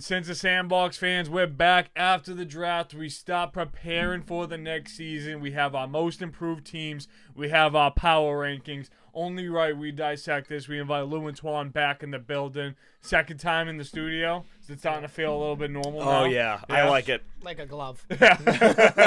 Since the Sandbox fans, we're back after the draft. We stopped preparing for the next season. We have our most improved teams. We have our power rankings. Only right we dissect this. We invite Lou and Twon back in the building. Second time in the studio. Is it starting to feel a little bit normal now? Oh, yeah. I like it. Like a glove. Yeah.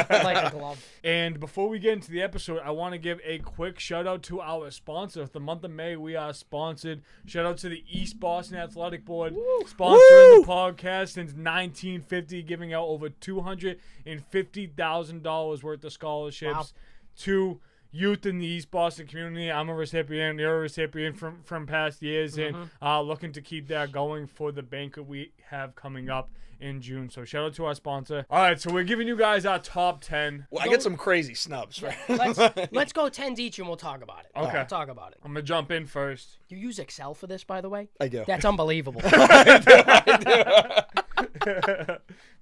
Like a glove. And before we get into the episode, I want to give a quick shout out to our sponsor. For the month of May, we are sponsored. Shout out to the East Boston Athletic Board, sponsoring the podcast since 1950, giving out over $250,000 worth of scholarships to youth in the East Boston community. I'm a recipient. You're a recipient from past years, and looking to keep that going for the banquet we have coming up in June. So shout out to our sponsor. All right, so we're giving you guys our top 10. Well, I get some crazy snubs, right? Let's go 10s each and we'll talk about it. Okay. We'll talk about it. I'm going to jump in first. You use Excel for this, by the way? I do. That's unbelievable.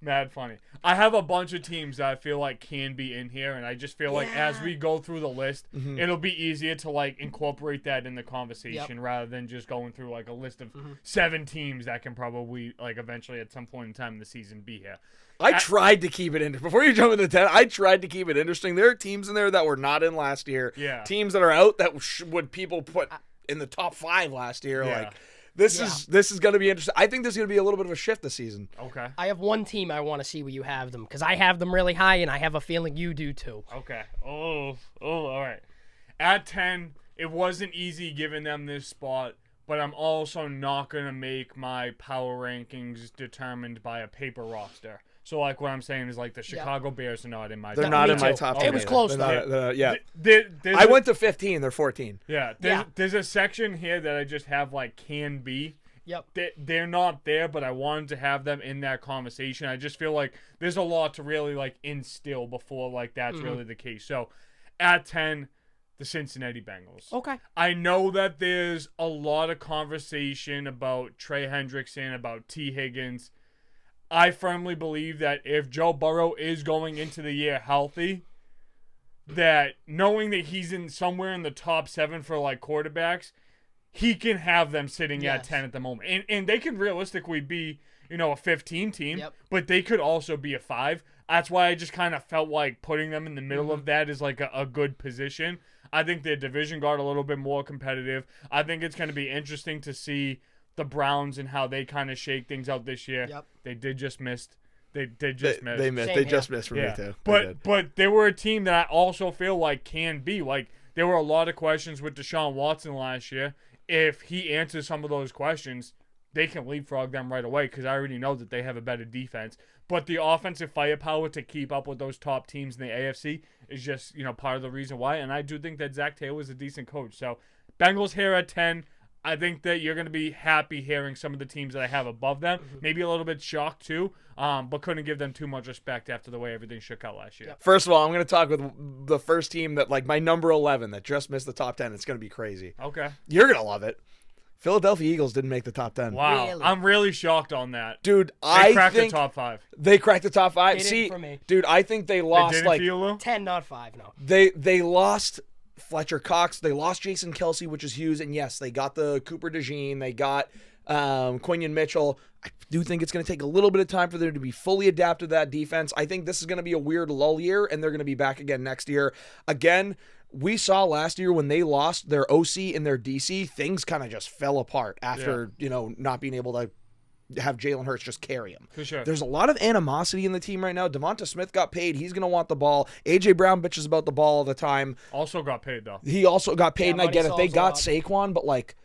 Mad funny. I have a bunch of teams that I feel like can be in here, and I just feel like as we go through the list, it'll be easier to like incorporate that in the conversation rather than just going through like a list of 7 teams that can probably like eventually at some point in time in the season be here. I tried to keep it interesting. Before you jump into 10, I tried to keep it interesting. There are teams in there that were not in last year. Yeah. Teams that are out that would people put in the top 5 last year. Yeah. Like this is going to be interesting. I think this is going to be a little bit of a shift this season. Okay. I have one team I want to see where you have them because I have them really high and I have a feeling you do too. Okay. Oh, all right. At 10, it wasn't easy giving them this spot, but I'm also not going to make my power rankings determined by a paper roster. So, like, what I'm saying is, like, the Chicago Bears are not in my They're top not me in my too. top It 10. was either. close, They're though. not, yeah. There's I went to 15. They're 14. There's a section here that I just have, like, can be. Yep. They're not there, but I wanted to have them in that conversation. I just feel like there's a lot to really, like, instill before, like, that's really the case. So, at 10, the Cincinnati Bengals. Okay. I know that there's a lot of conversation about Trey Hendrickson, about T. Higgins. I firmly believe that if Joe Burrow is going into the year healthy, that knowing that he's in somewhere in the top 7 for like quarterbacks, he can have them sitting at 10 at the moment. And they could realistically be, a 15 team, but they could also be a 5. That's why I just kind of felt like putting them in the middle of that is like a good position. I think their division got a little bit more competitive. I think it's going to be interesting to see the Browns and how they kind of shake things out this year. Yep. They did just miss. They just missed. They missed. Same They here. just missed for me too. But they were a team that I also feel like can be. Like, there were a lot of questions with Deshaun Watson last year. If he answers some of those questions, they can leapfrog them right away because I already know that they have a better defense. But the offensive firepower to keep up with those top teams in the AFC is just, part of the reason why. And I do think that Zach Taylor is a decent coach. So, Bengals here at 10. I think that you're going to be happy hearing some of the teams that I have above them. Maybe a little bit shocked too, but couldn't give them too much respect after the way everything shook out last year. First of all, I'm going to talk with the first team that, like, my number 11 that just missed the top 10. It's going to be crazy. Okay. You're going to love it. Philadelphia Eagles didn't make the top 10. Wow. Really? I'm really shocked on that. Dude, They cracked think the top 5. they cracked the top 5. They didn't See, for me. dude, I think they They lost did it for you, Lou? 10, not 5, no. They lost Fletcher Cox. They lost Jason Kelsey, which is huge. And yes, they got the Cooper DeJean. They got Quinion Mitchell. I do think it's going to take a little bit of time for them to be fully adapted to that defense. I think this is going to be a weird lull year, and they're going to be back again next year. Again, we saw last year when they lost their OC and their DC, things kind of just fell apart after, not being able to have Jalen Hurts just carry him. For sure. There's a lot of animosity in the team right now. Devonta Smith got paid. He's going to want the ball. A.J. Brown bitches about the ball all the time. Also got paid, though. He also got paid, and I get it. They got Saquon, but, like,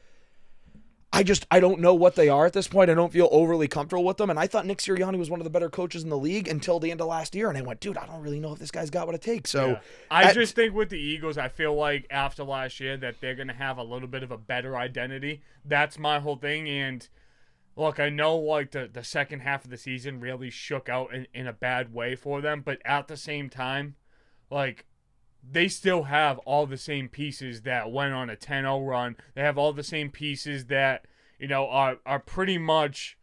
I don't know what they are at this point. I don't feel overly comfortable with them. And I thought Nick Sirianni was one of the better coaches in the league until the end of last year. And I went, dude, I don't really know if this guy's got what it takes. So I just think with the Eagles, I feel like after last year that they're going to have a little bit of a better identity. That's my whole thing. And look, I know like the second half of the season really shook out in a bad way for them. But at the same time, like, they still have all the same pieces that went on a 10-0 run. They have all the same pieces that, are pretty much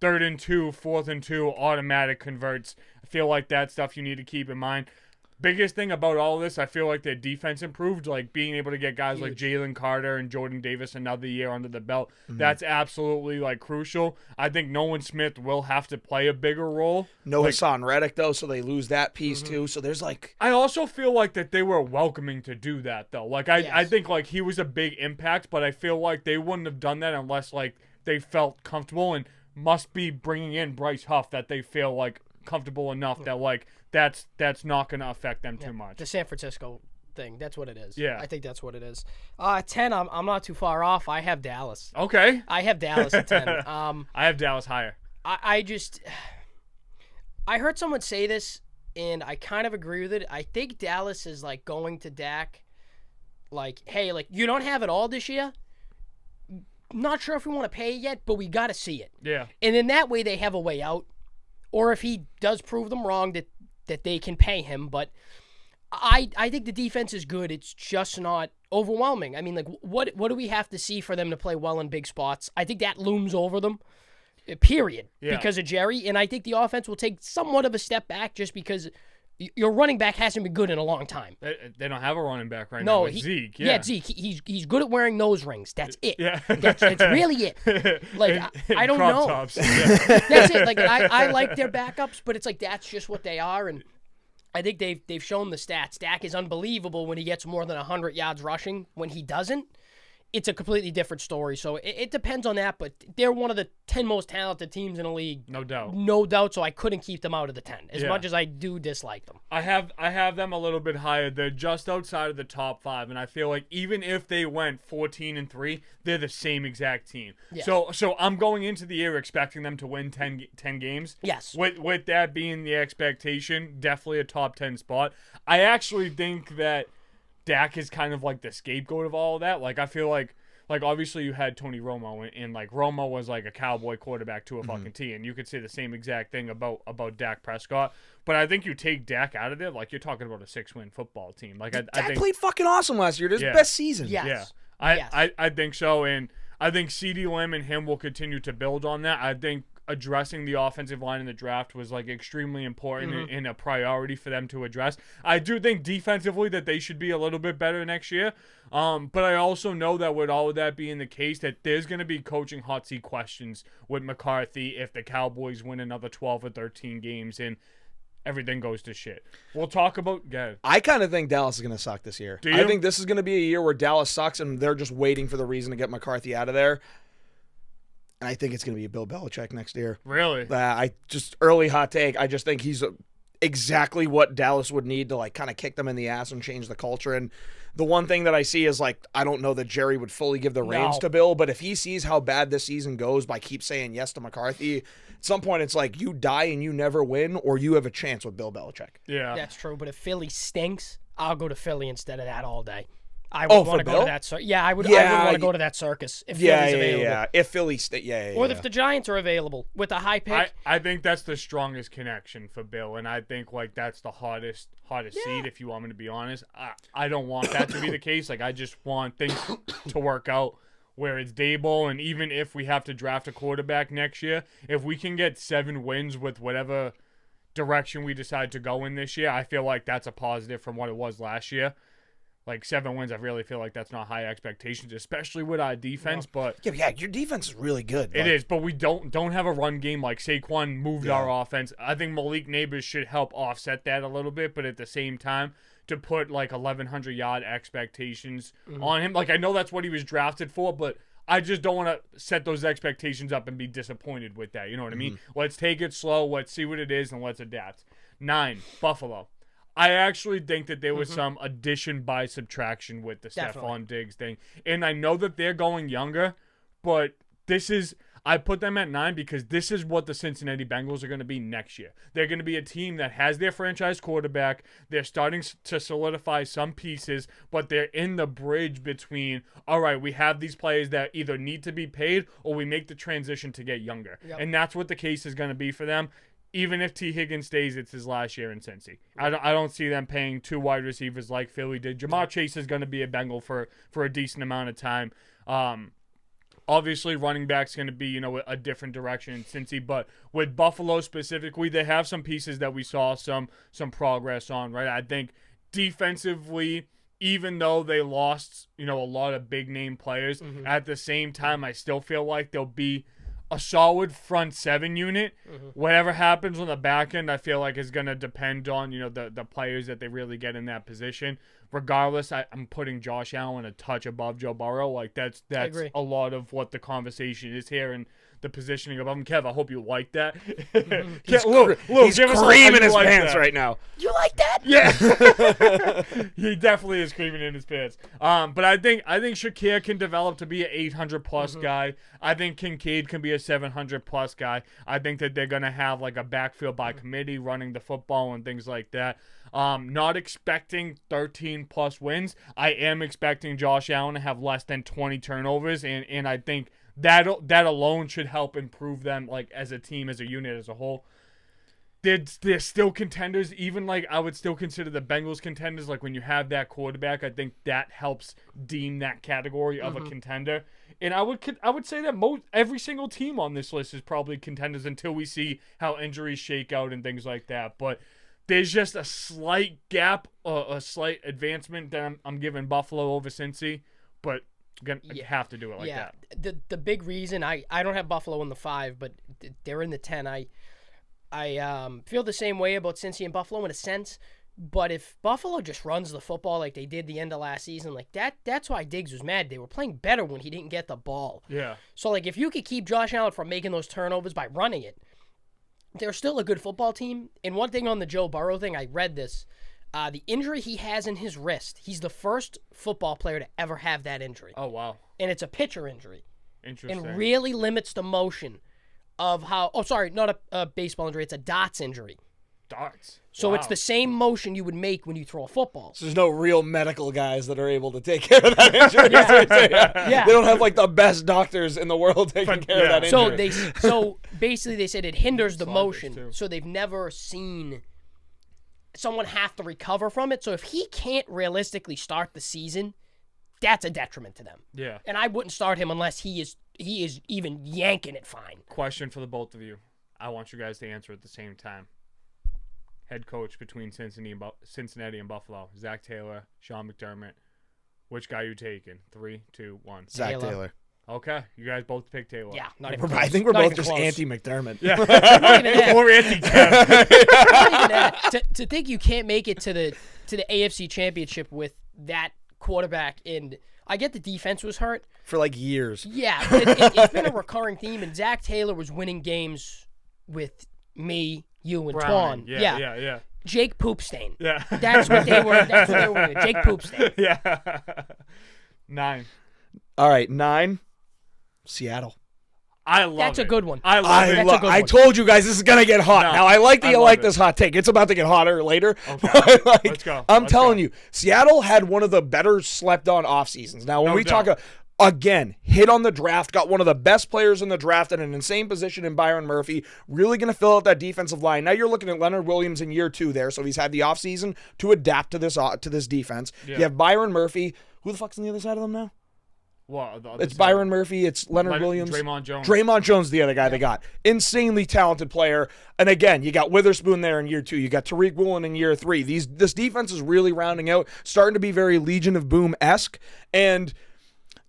3rd and 2, 4th and 2 automatic converts. I feel like that's stuff you need to keep in mind. Biggest thing about all this, I feel like their defense improved, like being able to get guys like Jalen Carter and Jordan Davis another year under the belt. That's absolutely like crucial. I think Nolan Smith will have to play a bigger role. No Hassan Reddick though, so they lose that piece too. So there's like, I also feel like that they were welcoming to do that though. Like I think like he was a big impact, but I feel like they wouldn't have done that unless like they felt comfortable, and must be bringing in Bryce Huff that they feel like comfortable enough that like that's not going to affect them too much. The San Francisco thing, that's what it is. Yeah. I think that's what it is. 10, I'm not too far off. I have Dallas. Okay. I have Dallas at 10. I have Dallas higher. I heard someone say this, and I kind of agree with it. I think Dallas is like going to Dak like, hey, like you don't have it all this year. Not sure if we want to pay it yet, but we got to see it. Yeah. And in that way, they have a way out. Or if he does prove them wrong, that they can pay him. But I think the defense is good. It's just not overwhelming. I mean, like, what do we have to see for them to play well in big spots? I think that looms over them, period, because of Jerry. And I think the offense will take somewhat of a step back just because your running back hasn't been good in a long time. They don't have a running back right now. It's Zeke. Yeah, Zeke. He's good at wearing nose rings. That's it. Yeah. That's really it. Like, I don't crop know. Tops. Yeah. That's it. Like, I like their backups, but it's like that's just what they are. And I think they've shown the stats. Dak is unbelievable when he gets more than 100 yards rushing. When he doesn't, it's a completely different story. So it depends on that, but they're one of the 10 most talented teams in the league. No doubt. No doubt, so I couldn't keep them out of the 10, as much as I do dislike them. I have them a little bit higher. They're just outside of the top 5, and I feel like even if they went 14-3, they're the same exact team. Yeah. So I'm going into the year expecting them to win 10 games. Yes. With that being the expectation, definitely a top 10 spot. I actually think that Dak is kind of like the scapegoat of all of that. Like, I feel like obviously you had Tony Romo, and like Romo was like a cowboy quarterback to a fucking T, and you could say the same exact thing about Dak Prescott. But I think you take Dak out of it, like you're talking about a 6-win football team. Like I think played fucking awesome last year. His best season. Yes. Yeah, I think so, and I think CeeDee Lamb and him will continue to build on that. I think addressing the offensive line in the draft was like extremely important and a priority for them to address. I do think defensively that they should be a little bit better next year. But I also know that with all of that being the case, that there's going to be coaching hot seat questions with McCarthy if the Cowboys win another 12 or 13 games and everything goes to shit. We'll talk about... I kind of think Dallas is going to suck this year. Do you? I think this is going to be a year where Dallas sucks and they're just waiting for the reason to get McCarthy out of there. And I think it's going to be a Bill Belichick next year. Really? Early hot take, I just think he's exactly what Dallas would need to like kind of kick them in the ass and change the culture. And the one thing that I see is like, I don't know that Jerry would fully give the reins to Bill, but if he sees how bad this season goes by keep saying yes to McCarthy, at some point it's like you die and you never win, or you have a chance with Bill Belichick. Yeah. That's true, but if Philly stinks, I'll go to Philly instead of that all day. I would want to go to that circus. Yeah, I would want to go to that circus if Philly's available. Yeah. If Philly's or if the Giants are available with a high pick. I think that's the strongest connection for Bill, and I think like that's the hottest seed, if you want me to be honest. I don't want that to be the case. Like I just want things to work out where it's Dable, and even if we have to draft a quarterback next year, if we can get 7 wins with whatever direction we decide to go in this year, I feel like that's a positive from what it was last year. Like 7 wins, I really feel like that's not high expectations, especially with our defense. But your defense is really good. It is, but we don't have a run game. Like Saquon moved our offense. I think Malik Neighbors should help offset that a little bit, but at the same time, to put like 1,100-yard expectations on him, like I know that's what he was drafted for, but I just don't want to set those expectations up and be disappointed with that. You know what I mean? Let's take it slow. Let's see what it is, and let's adapt. 9, Buffalo. I actually think that there was some addition by subtraction with the Stephon Diggs thing. And I know that they're going younger, but I put them at 9 because this is what the Cincinnati Bengals are going to be next year. They're going to be a team that has their franchise quarterback. They're starting to solidify some pieces, but they're in the bridge between, all right, we have these players that either need to be paid or we make the transition to get younger. Yep. And that's what the case is going to be for them. Even if T. Higgins stays, it's his last year in Cincy. I don't see them paying 2 wide receivers like Philly did. Jamar Chase is going to be a Bengal for a decent amount of time. obviously running back's going to be, a different direction in Cincy, but with Buffalo specifically, they have some pieces that we saw some progress on, right? I think defensively, even though they lost, a lot of big name players, at the same time, I still feel like they'll be a solid front seven unit. Whatever happens on the back end, I feel like is going to depend on, the players that they really get in that position. Regardless, I'm putting Josh Allen a touch above Joe Burrow. Like that's a lot of what the conversation is here and the positioning above him. Kev, I hope you like that. He's creaming his pants right now. You like that? Yeah. He definitely is creaming in his pants. But I think Shakir can develop to be an 800+ guy. I think Kincaid can be a 700+ guy. I think that they're going to have like a backfield by committee running the football and things like that. Not expecting 13+ wins. I am expecting Josh Allen to have less than 20 turnovers, and I think that alone should help improve them like as a team, as a unit, as a whole. They're still contenders. Even like I would still consider the Bengals contenders. Like when you have that quarterback, I think that helps deem that category of a contender. And I would say that every single team on this list is probably contenders until we see how injuries shake out and things like that. But there's just a slight gap, a slight advancement that I'm giving Buffalo over Cincy, but gonna have to do it like that. The big reason I don't have Buffalo in the 5, but they're in the 10. I feel the same way about Cincy and Buffalo in a sense, but if Buffalo just runs the football like they did the end of last season, like that's why Diggs was mad. They were playing better when he didn't get the ball. Yeah. So like if you could keep Josh Allen from making those turnovers by running it, they're still a good football team. And one thing on the Joe Burrow thing, I read this. The injury he has in his wrist, he's the first football player to ever have that injury. Oh, wow. And it's a pitcher injury. Interesting. And really limits the motion of how... Oh, sorry, not a baseball injury. It's a darts injury. Darts? So wow. It's the same motion you would make when you throw a football. So there's no real medical guys that are able to take care of that injury. Yeah. They don't have like the best doctors in the world taking care of that injury. So basically they said it hinders the motion. So they've never seen someone have to recover from it. So if he can't realistically start the season, that's a detriment to them. Yeah. And I wouldn't start him unless he is even yanking it fine. Question for the both of you. I want you guys to answer at the same time. Head coach between Cincinnati and Buffalo. Zach Taylor, Sean McDermott. Which guy you taking? 3, 2, 1. Zach Taylor. Okay, you guys both pick Taylor. Yeah, not even close. I think we're not both just close. anti-McDermott. Yeah. Not even that. Or anti-Kev. Not even that. To think you can't make it to the AFC Championship with that quarterback, and I get the defense was hurt For like years. Yeah, but it's been a recurring theme, and Zach Taylor was winning games with me, you, and Twon. Yeah. Jake Poopstain. Yeah. That's what they were. That's what they were winning. Jake Poopstain. Yeah. 9. All right, 9. Seattle. I love That's it. a good one. I love it. That's a good I one. told you guys this is gonna get hot. No, now I like that you like it. this hot take. It's about to get hotter later. Okay. But, Let's go. I'm Let's telling go. you, Seattle had one of the better slept on off seasons. Now when No we doubt. talk again, hit on the draft, got one of the best players in the draft in an insane position in Byron Murphy, really going to fill out that defensive line. Now you're looking at Leonard Williams in year 2 there, so he's had the offseason to adapt to this defense. Yeah. You have Byron Murphy. Who the fuck's on the other side of them now? Well, It's Byron Murphy. It's Leonard Williams. Draymond Jones, the other guy they got. Insanely talented player. And again, you got Witherspoon there in year 2. You got Tariq Woolen in year 3. This defense is really rounding out, starting to be very Legion of Boom-esque. And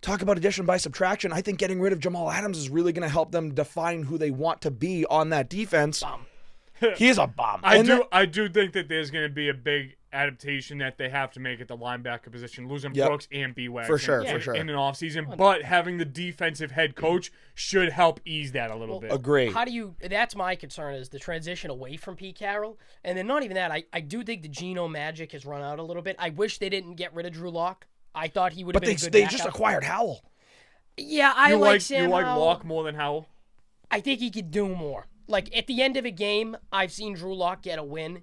talk about addition by subtraction. I think getting rid of Jamal Adams is really going to help them define who they want to be on that defense. He is a bomb. I do think that there's going to be a big adaptation that they have to make at the linebacker position, losing Brooks and B-Wagon For sure. in an offseason. But having the defensive head coach should help ease that a little bit. Agree. That's my concern, is the transition away from Pete Carroll. And then not even that, I do think the Geno magic has run out a little bit. I wish they didn't get rid of Drew Lock. I thought he would have been a good they backup. just acquired Howell. Yeah, I like Sam You like Howell. Lock more than Howell? I think he could do more. Like, at the end of a game, I've seen Drew Lock get a win,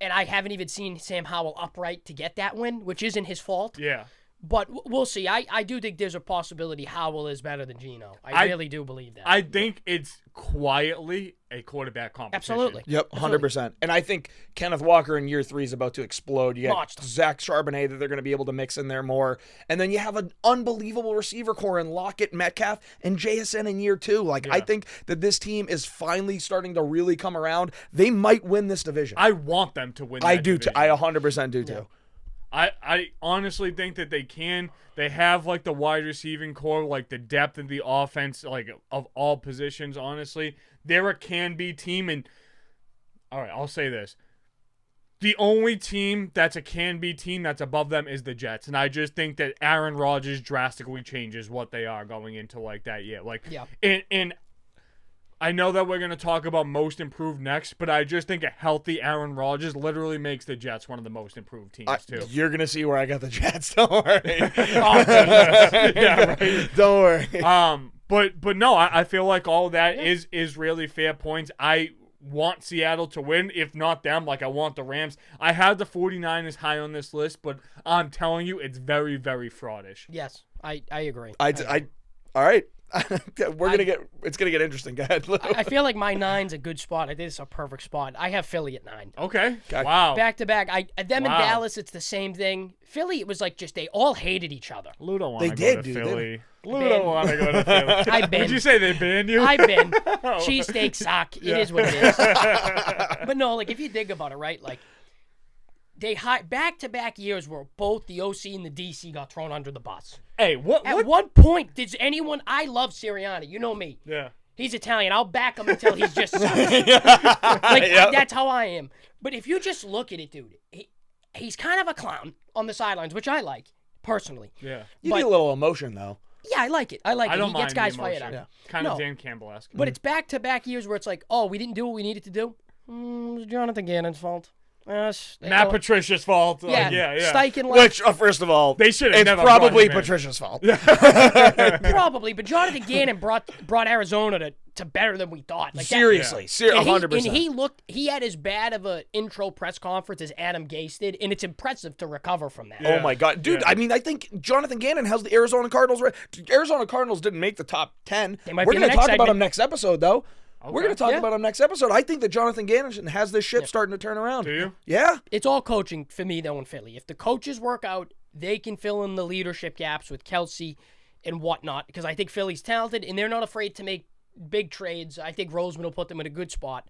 and I haven't even seen Sam Howell upright to get that win, which isn't his fault. Yeah. But we'll see. I do think there's a possibility Howell is better than Geno. I really do believe that. I think it's quietly a quarterback competition. Absolutely. Yep, 100%. And I think Kenneth Walker in year 3 is about to explode. You got Monster. Zach Charbonnet that they're going to be able to mix in there more. And then you have an unbelievable receiver core in Lockett, Metcalf, and JSN in year 2. Like, I think that this team is finally starting to really come around. They might win this division. I want them to win I that do, division. I 100% do, too. I honestly think that they can. They have, like, the wide receiving core, like, the depth of the offense, like, of all positions, honestly. They're a can-be team, and, all right, I'll say this. The only team that's a can-be team that's above them is the Jets, and I just think that Aaron Rodgers drastically changes what they are going into, like, that year. Like, and I know that we're going to talk about most improved next, but I just think a healthy Aaron Rodgers literally makes the Jets one of the most improved teams, too. You're going to see where I got the Jets. Don't worry. Yeah, right. Don't worry. But no, I feel like all that is really fair points. I want Seattle to win, if not them, like I want the Rams. I have the 49ers high on this list, but I'm telling you, it's very, very fraudish. Yes, I agree. All right. It's gonna get interesting. Go ahead, Lou. I feel like my 9's a good spot. I think it's a perfect spot. I have Philly at 9. Okay. Wow. Back to back. Them and Dallas, it's the same thing. Philly, it was like just they all hated each other. Lou don't want to They go did, to dude. Philly. Lou don't want to go to Philly. I've been. Did you say they banned you? I've been. Cheesesteaks suck. It is what it is. But no, like if you think about it, right? Like they back-to-back years where both the OC and the DC got thrown under the bus. Hey, At what point did anyone? I love Sirianni. You know me. Yeah. He's Italian. I'll back him until he's just that's how I am. But if you just look at it, dude, he's kind of a clown on the sidelines, which I like personally. Yeah. You need a little emotion, though. Yeah, I like it. I like it. Don't He mind gets guys the fired emotion. up. Kind of Dan Campbell-esque. But it's back-to-back years where it's like, oh, we didn't do what we needed to do. It was Jonathan Gannon's fault. Not Patricia's fault. Yeah. Steichen Which, first of all, they should have it's never probably brought him in. Patricia's fault. Probably, but Jonathan Gannon brought Arizona to better than we thought. Like Seriously, 100%. And he had as bad of an intro press conference as Adam Gase did, and it's impressive to recover from that. Oh my God, dude! I mean, I think Jonathan Gannon has the Arizona Cardinals. Arizona Cardinals didn't make the top 10. We're going to talk about them next episode, though. Okay. We're going to talk about them next episode. I think that Jonathan Gannon has this ship starting to turn around. Do you? Yeah. It's all coaching for me, though, in Philly. If the coaches work out, they can fill in the leadership gaps with Kelsey and whatnot, because I think Philly's talented, and they're not afraid to make big trades. I think Roseman will put them in a good spot.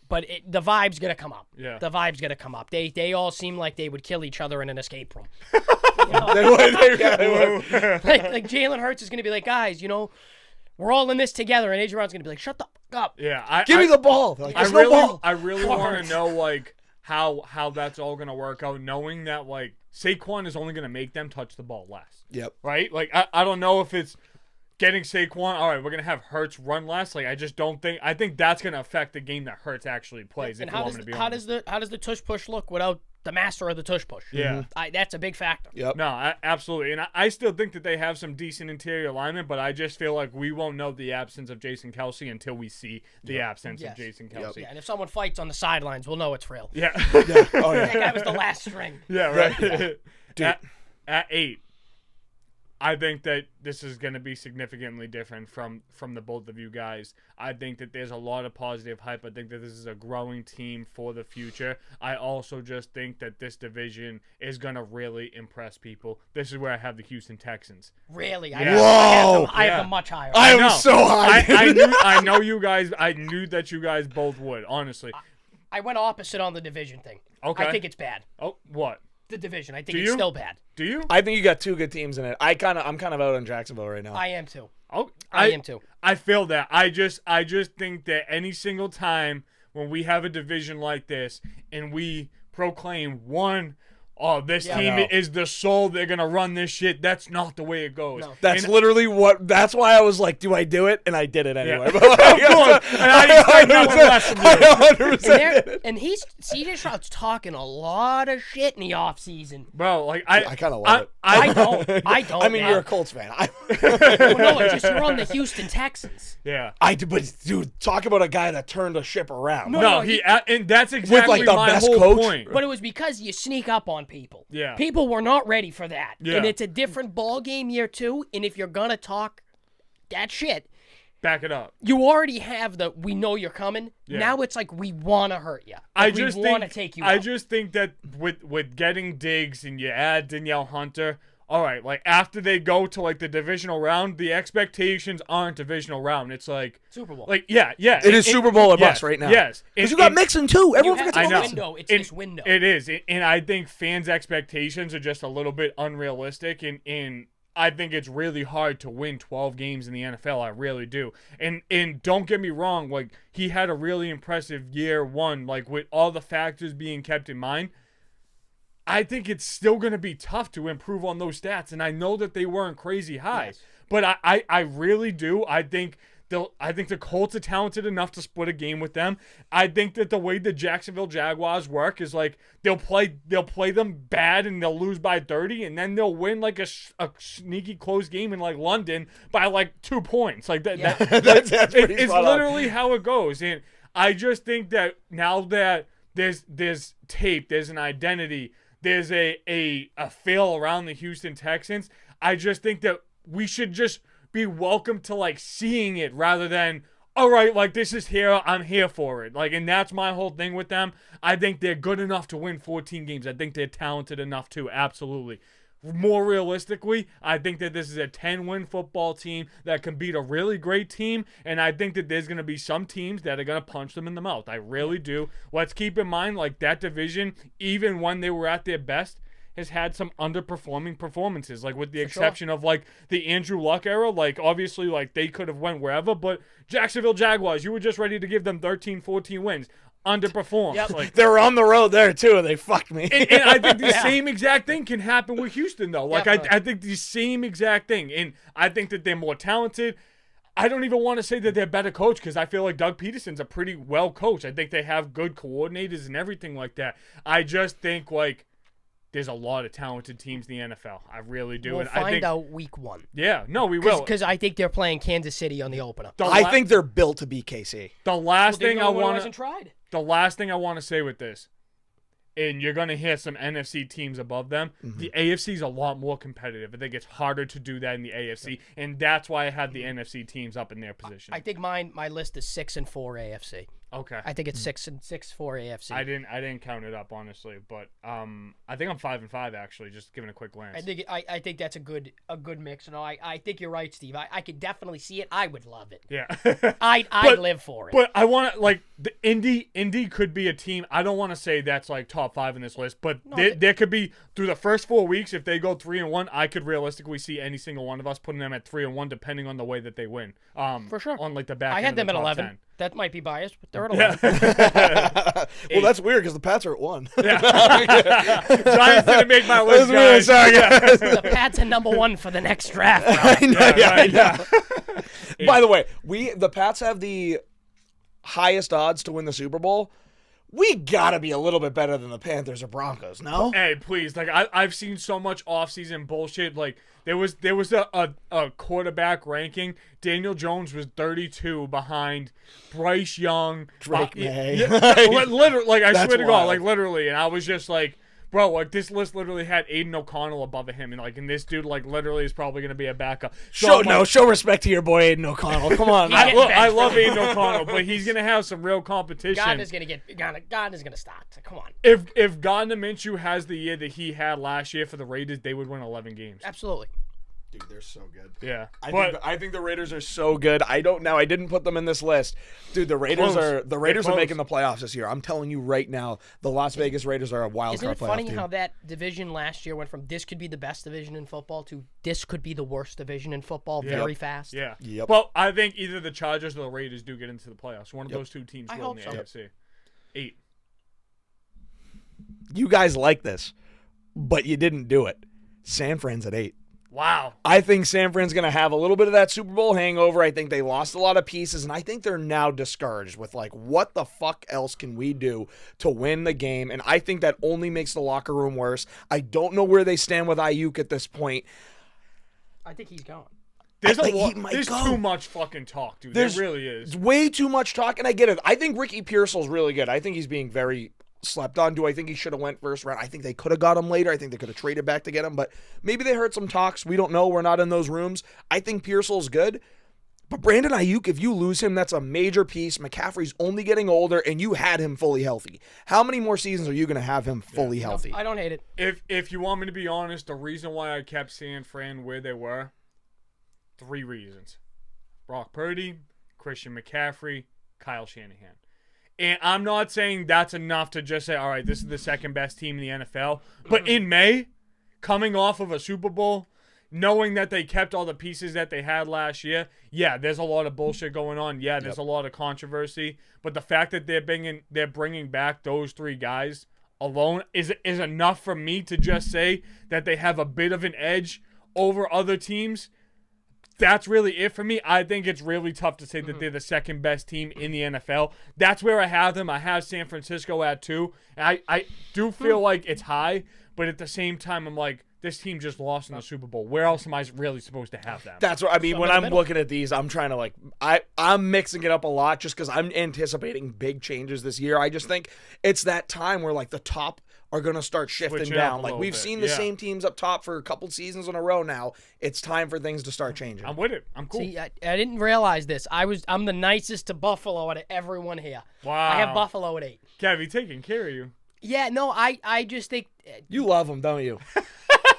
But the vibe's going to come up. Yeah. The vibe's going to come up. They all seem like they would kill each other in an escape room. They would. Like Jalen Hurts is going to be like, guys, we're all in this together, and A.J. Brown's going to be like, shut the fuck up. Yeah. Give me the ball. Like, I really want to know, like, how that's all going to work out, knowing that, like, Saquon is only going to make them touch the ball less. Yep. Right? Like, I don't know if it's getting Saquon, all right, we're going to have Hurts run less. Like, I just don't think – I think that's going to affect the game that Hurts actually plays, and if you want me to be honest. How does the tush-push look without the master of the tush-push? Yeah. That's a big factor. Yep. No, absolutely. And I still think that they have some decent interior alignment, but I just feel like we won't know the absence of Jason Kelsey until we see the absence of Jason Kelsey. Yeah, and if someone fights on the sidelines, we'll know it's real. Yeah. Oh, yeah. That guy was the last string. Yeah, right. Yeah. At 8, I think that this is going to be significantly different from the both of you guys. I think that there's a lot of positive hype. I think that this is a growing team for the future. I also just think that this division is going to really impress people. This is where I have the Houston Texans. Really? Yeah. Whoa! I have them much higher. I am so high. I know you guys. I knew that you guys both would, honestly. I went opposite on the division thing. Okay. I think it's bad. Oh, what? The division. I think it's still bad. Do you? I think you got two good teams in it. I'm kind of out on Jacksonville right now. I am too. Oh, I am too. I feel that. I just think that any single time when we have a division like this and we proclaim this team is the soul, they're going to run this shit, that's not the way it goes. No. That's literally that's why I was like, do I do it? And I did it anyway. Yeah. And CJ Stroud's talking a lot of shit in the offseason. Bro, like I kind of love it. I don't. I mean, you're a Colts fan. No, it's just you're on the Houston Texans. Yeah. But dude, talk about a guy that turned a ship around. No, and that's exactly with like the my best whole coach. point. But it was because you sneak up on on people. Yeah. People were not ready for that. Yeah. And it's a different ball game year 2, and if you're going to talk that shit, back it up. you already have the we know you're coming. Yeah. Now it's like we want to hurt you. I We just want to think take you I out. just think that with getting Diggs and you add Danielle Hunter, all right, like after they go to like the divisional round, the expectations aren't divisional round. It's like Super Bowl. like yeah. It is Super Bowl or yes, bust right now. Yes. Because you got Mixon, too. Everyone You have forgets I about know. Mixon. window. It's It- this window. It is, and I think fans' expectations are just a little bit unrealistic, and I think it's really hard to win 12 games in the NFL. I really do. And don't get me wrong, like he had a really impressive year 1, like with all the factors being kept in mind. I think it's still going to be tough to improve on those stats, and I know that they weren't crazy high, Yes. but I really do. I think the Colts are talented enough to split a game with them. I think that the way the Jacksonville Jaguars work is like they'll play them bad and they'll lose by 30, and then they'll win like a sneaky close game in like London by like 2 points. Like that. Yeah. That's pretty It's spot on. literally how it goes, and I just think that now that there's tape, there's an identity, there's a feel around the Houston Texans. I just think that we should just be welcome to like seeing it rather than, all right, like this is here, I'm here for it. Like, and that's my whole thing with them. I think they're good enough to win 14 games. I think they're talented enough too, absolutely. More realistically, I think that this is a 10-win football team that can beat a really great team, and I think that there's going to be some teams that are going to punch them in the mouth. I really do. Let's keep in mind, like, that division, even when they were at their best, has had some underperforming performances, like with the exception of like the Andrew Luck era. Like obviously like they could have went wherever, but Jacksonville Jaguars, you were just ready to give them 13, 14 wins. Underperformed. Yep. Like, They were on the road there, too, and they fucked me. and I think the same exact thing can happen with Houston, though. Like, Definitely. I think the same exact thing. And I think that they're more talented. I don't even want to say that they're better coach because I feel like Doug Peterson's a pretty well coach. I think they have good coordinators and everything like that. I just think, like, there's a lot of talented teams in the NFL. I really do. We'll and I find think, out week 1. Yeah, no, we will. Because I think they're playing Kansas City on the opener. I think they're built to beat KC. The last thing I want hasn't tried. The last thing I want to say with this, and you're going to hear some NFC teams above them, the AFC is a lot more competitive. I think it's harder to do that in the AFC, and that's why I had the NFC teams up in their position. I think my list is 6-4 AFC. Okay. I think it's 6-4 AFC. I didn't count it up honestly, but I think I'm 5-5 actually. Just giving a quick glance. I think that's a good mix. No, I think you're right, Steve. I could definitely see it. I would love it. Yeah. I'd live for it. But I want to like the Indy could be a team. I don't want to say that's like top 5 in this list, but there could be through the first 4 weeks if they go 3-1. I could realistically see any single one of us putting them at 3-1, depending on the way that they win. For sure. On like the back. I end had of them the at top 11. 10. That might be biased, but they're at 11. Well, that's weird because the Pats are at 1. Giants didn't make my list, That's weird. guys. Sorry, guys. The Pats are number 1 for the next draft, bro. I know, right, I know. By the way, the Pats have the highest odds to win the Super Bowl. We gotta be a little bit better than the Panthers or Broncos, no? Hey, please! Like I've seen so much offseason bullshit. Like there was a quarterback ranking. Daniel Jones was 32 behind Bryce Young, Drake May. Literally, like I That's swear to God, wild. like literally, and I was just like, bro, like this list literally had Aiden O'Connell above him, and this dude like literally is probably gonna be a backup. So I'm like, Show respect to your boy Aiden O'Connell. Come on. Yeah. I love Aiden O'Connell, but he's gonna have some real competition. Gardner's gonna start. Come on. If Gardner Minshew has the year that he had last year for the Raiders, they would win 11 games. Absolutely. Dude, they're so good. Yeah, I think the Raiders are so good. I didn't put them in this list. Dude, the Raiders Close. are Close. making the playoffs this year. I'm telling you right now, the Las Vegas Raiders are a wild Isn't card it playoff funny team. how that division last year went from this could be the best division in football to this could be the worst division in football very fast? Yeah. Yep. Well, I think either the Chargers or the Raiders do get into the playoffs. One of those two teams I will in the hope AFC. 8. You guys like this, but you didn't do it. San Fran's at 8. Wow. I think San Fran's going to have a little bit of that Super Bowl hangover. I think they lost a lot of pieces, and I think they're now discouraged with, like, what the fuck else can we do to win the game? And I think that only makes the locker room worse. I don't know where they stand with Ayuk at this point. I think he's gone. There's I think he might There's go. too much fucking talk, dude. There's- There really is. It's way too much talk, and I get it. I think Ricky Pearsall's really good. I think he's being very slept on. Do I think he should have went first round? I think they could have got him later. I think they could have traded back to get him, but maybe they heard some talks. We don't know. We're not in those rooms. I think Pearsall's good. But Brandon Ayuk, if you lose him, that's a major piece. McCaffrey's only getting older, and you had him fully healthy. How many more seasons are you going to have him fully healthy? I don't hate it. If you want me to be honest, the reason why I kept San Fran where they were, 3 reasons. Brock Purdy, Christian McCaffrey, Kyle Shanahan. And I'm not saying that's enough to just say, all right, this is the second best team in the NFL. But in May, coming off of a Super Bowl, knowing that they kept all the pieces that they had last year, yeah, there's a lot of bullshit going on. Yeah, there's a lot of controversy. But the fact that they're bringing back those 3 guys alone is enough for me to just say that they have a bit of an edge over other teams. That's really it for me. I think it's really tough to say that they're the second best team in the NFL. That's where I have them. I have San Francisco at 2. And I do feel like it's high, but at the same time, I'm like, this team just lost in the Super Bowl. Where else am I really supposed to have them? That's what I mean. When I'm looking at these, I'm trying to I'm mixing it up a lot just because I'm anticipating big changes this year. I just think it's that time where the top are going to start shifting down. We've seen the same teams up top for a couple seasons in a row now. It's time for things to start changing. I'm with it. I'm cool. See, I didn't realize this. I'm the nicest to Buffalo out of everyone here. Wow. I have Buffalo at 8. Kev, he taking care of you. Yeah, no, I just think You love them, don't you?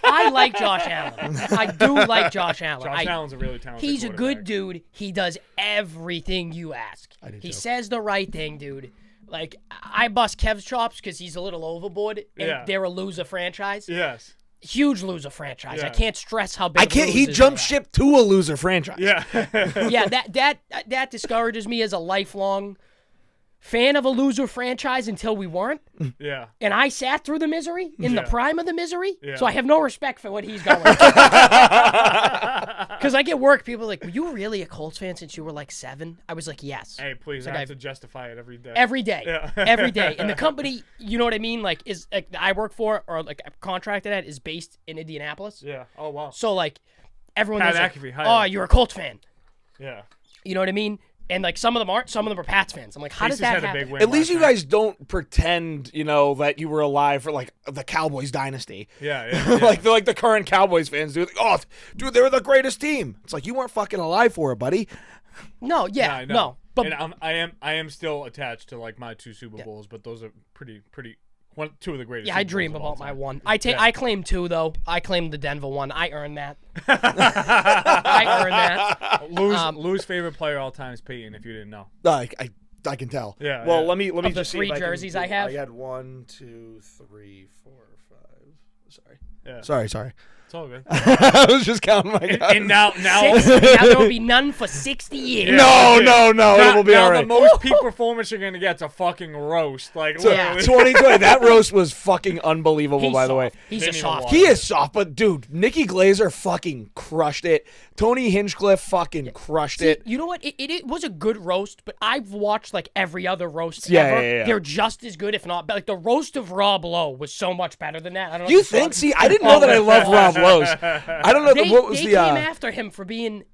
I like Josh Allen. I do like Josh Allen. Josh Allen's a really talented He's a good quarterback. dude. He does everything you ask. He says the right thing, dude. I bust Kev's chops because he's a little overboard, and they're a loser franchise. Yes. Huge loser franchise. Yeah. I can't stress how big. He jumped ship to a loser franchise. Yeah. Yeah, that discourages me as a lifelong fan of a loser franchise until we weren't. Yeah. And I sat through the misery in the prime of the misery. Yeah. So I have no respect for what he's going through. Because I get work. People are like, were you really a Colts fan since you were 7? I was like, yes. Hey, please, I have to justify it every day. Every day. Yeah. Every day. And the company, you know what I mean? I work for, or I'm contracted at, is based in Indianapolis. Yeah. Oh, wow. So everyone Pat is McAfee, oh, you're a Colts fan. Yeah. You know what I mean? And some of them aren't. Some of them are Pats fans. I'm like, how does that happen? At least you guys don't pretend, that you were alive for the Cowboys dynasty. Yeah. like the current Cowboys fans do. Oh, dude, they were the greatest team. It's like you weren't fucking alive for it, buddy. No, yeah, no. But and I am still attached to my 2 Super Bowls, but those are pretty 2 of the greatest. Yeah, I dream about my one. I claim 2 though. I claim the Denver one. I earned that. I earned that. Lou's favorite player all time is Peyton. If you didn't know. I can tell. Yeah. Well, yeah. let me the just see 3 if jerseys I have. I had 1, 2, 3, 4, 5. Sorry. Yeah. Sorry. It's all good. I was just counting my guys. And now 6? Now there will be none for 60 years. No. It will be all right. The most peak performance you're gonna get's a fucking roast. Yeah. 2020. That roast was fucking unbelievable. He's by the way, soft. He's a Didn't even soft. watch he is soft, but dude, Nikki Glazer fucking crushed it. Tony Hinchcliffe fucking crushed it. You know what? It was a good roast, but I've watched every other roast Yeah, ever. yeah. They're just as good, if not better. The roast of Rob Lowe was so much better than that. I don't know. You if saw think? it. See, I didn't know that I love Rob Lowe's. I don't know what was they the. came after him for being.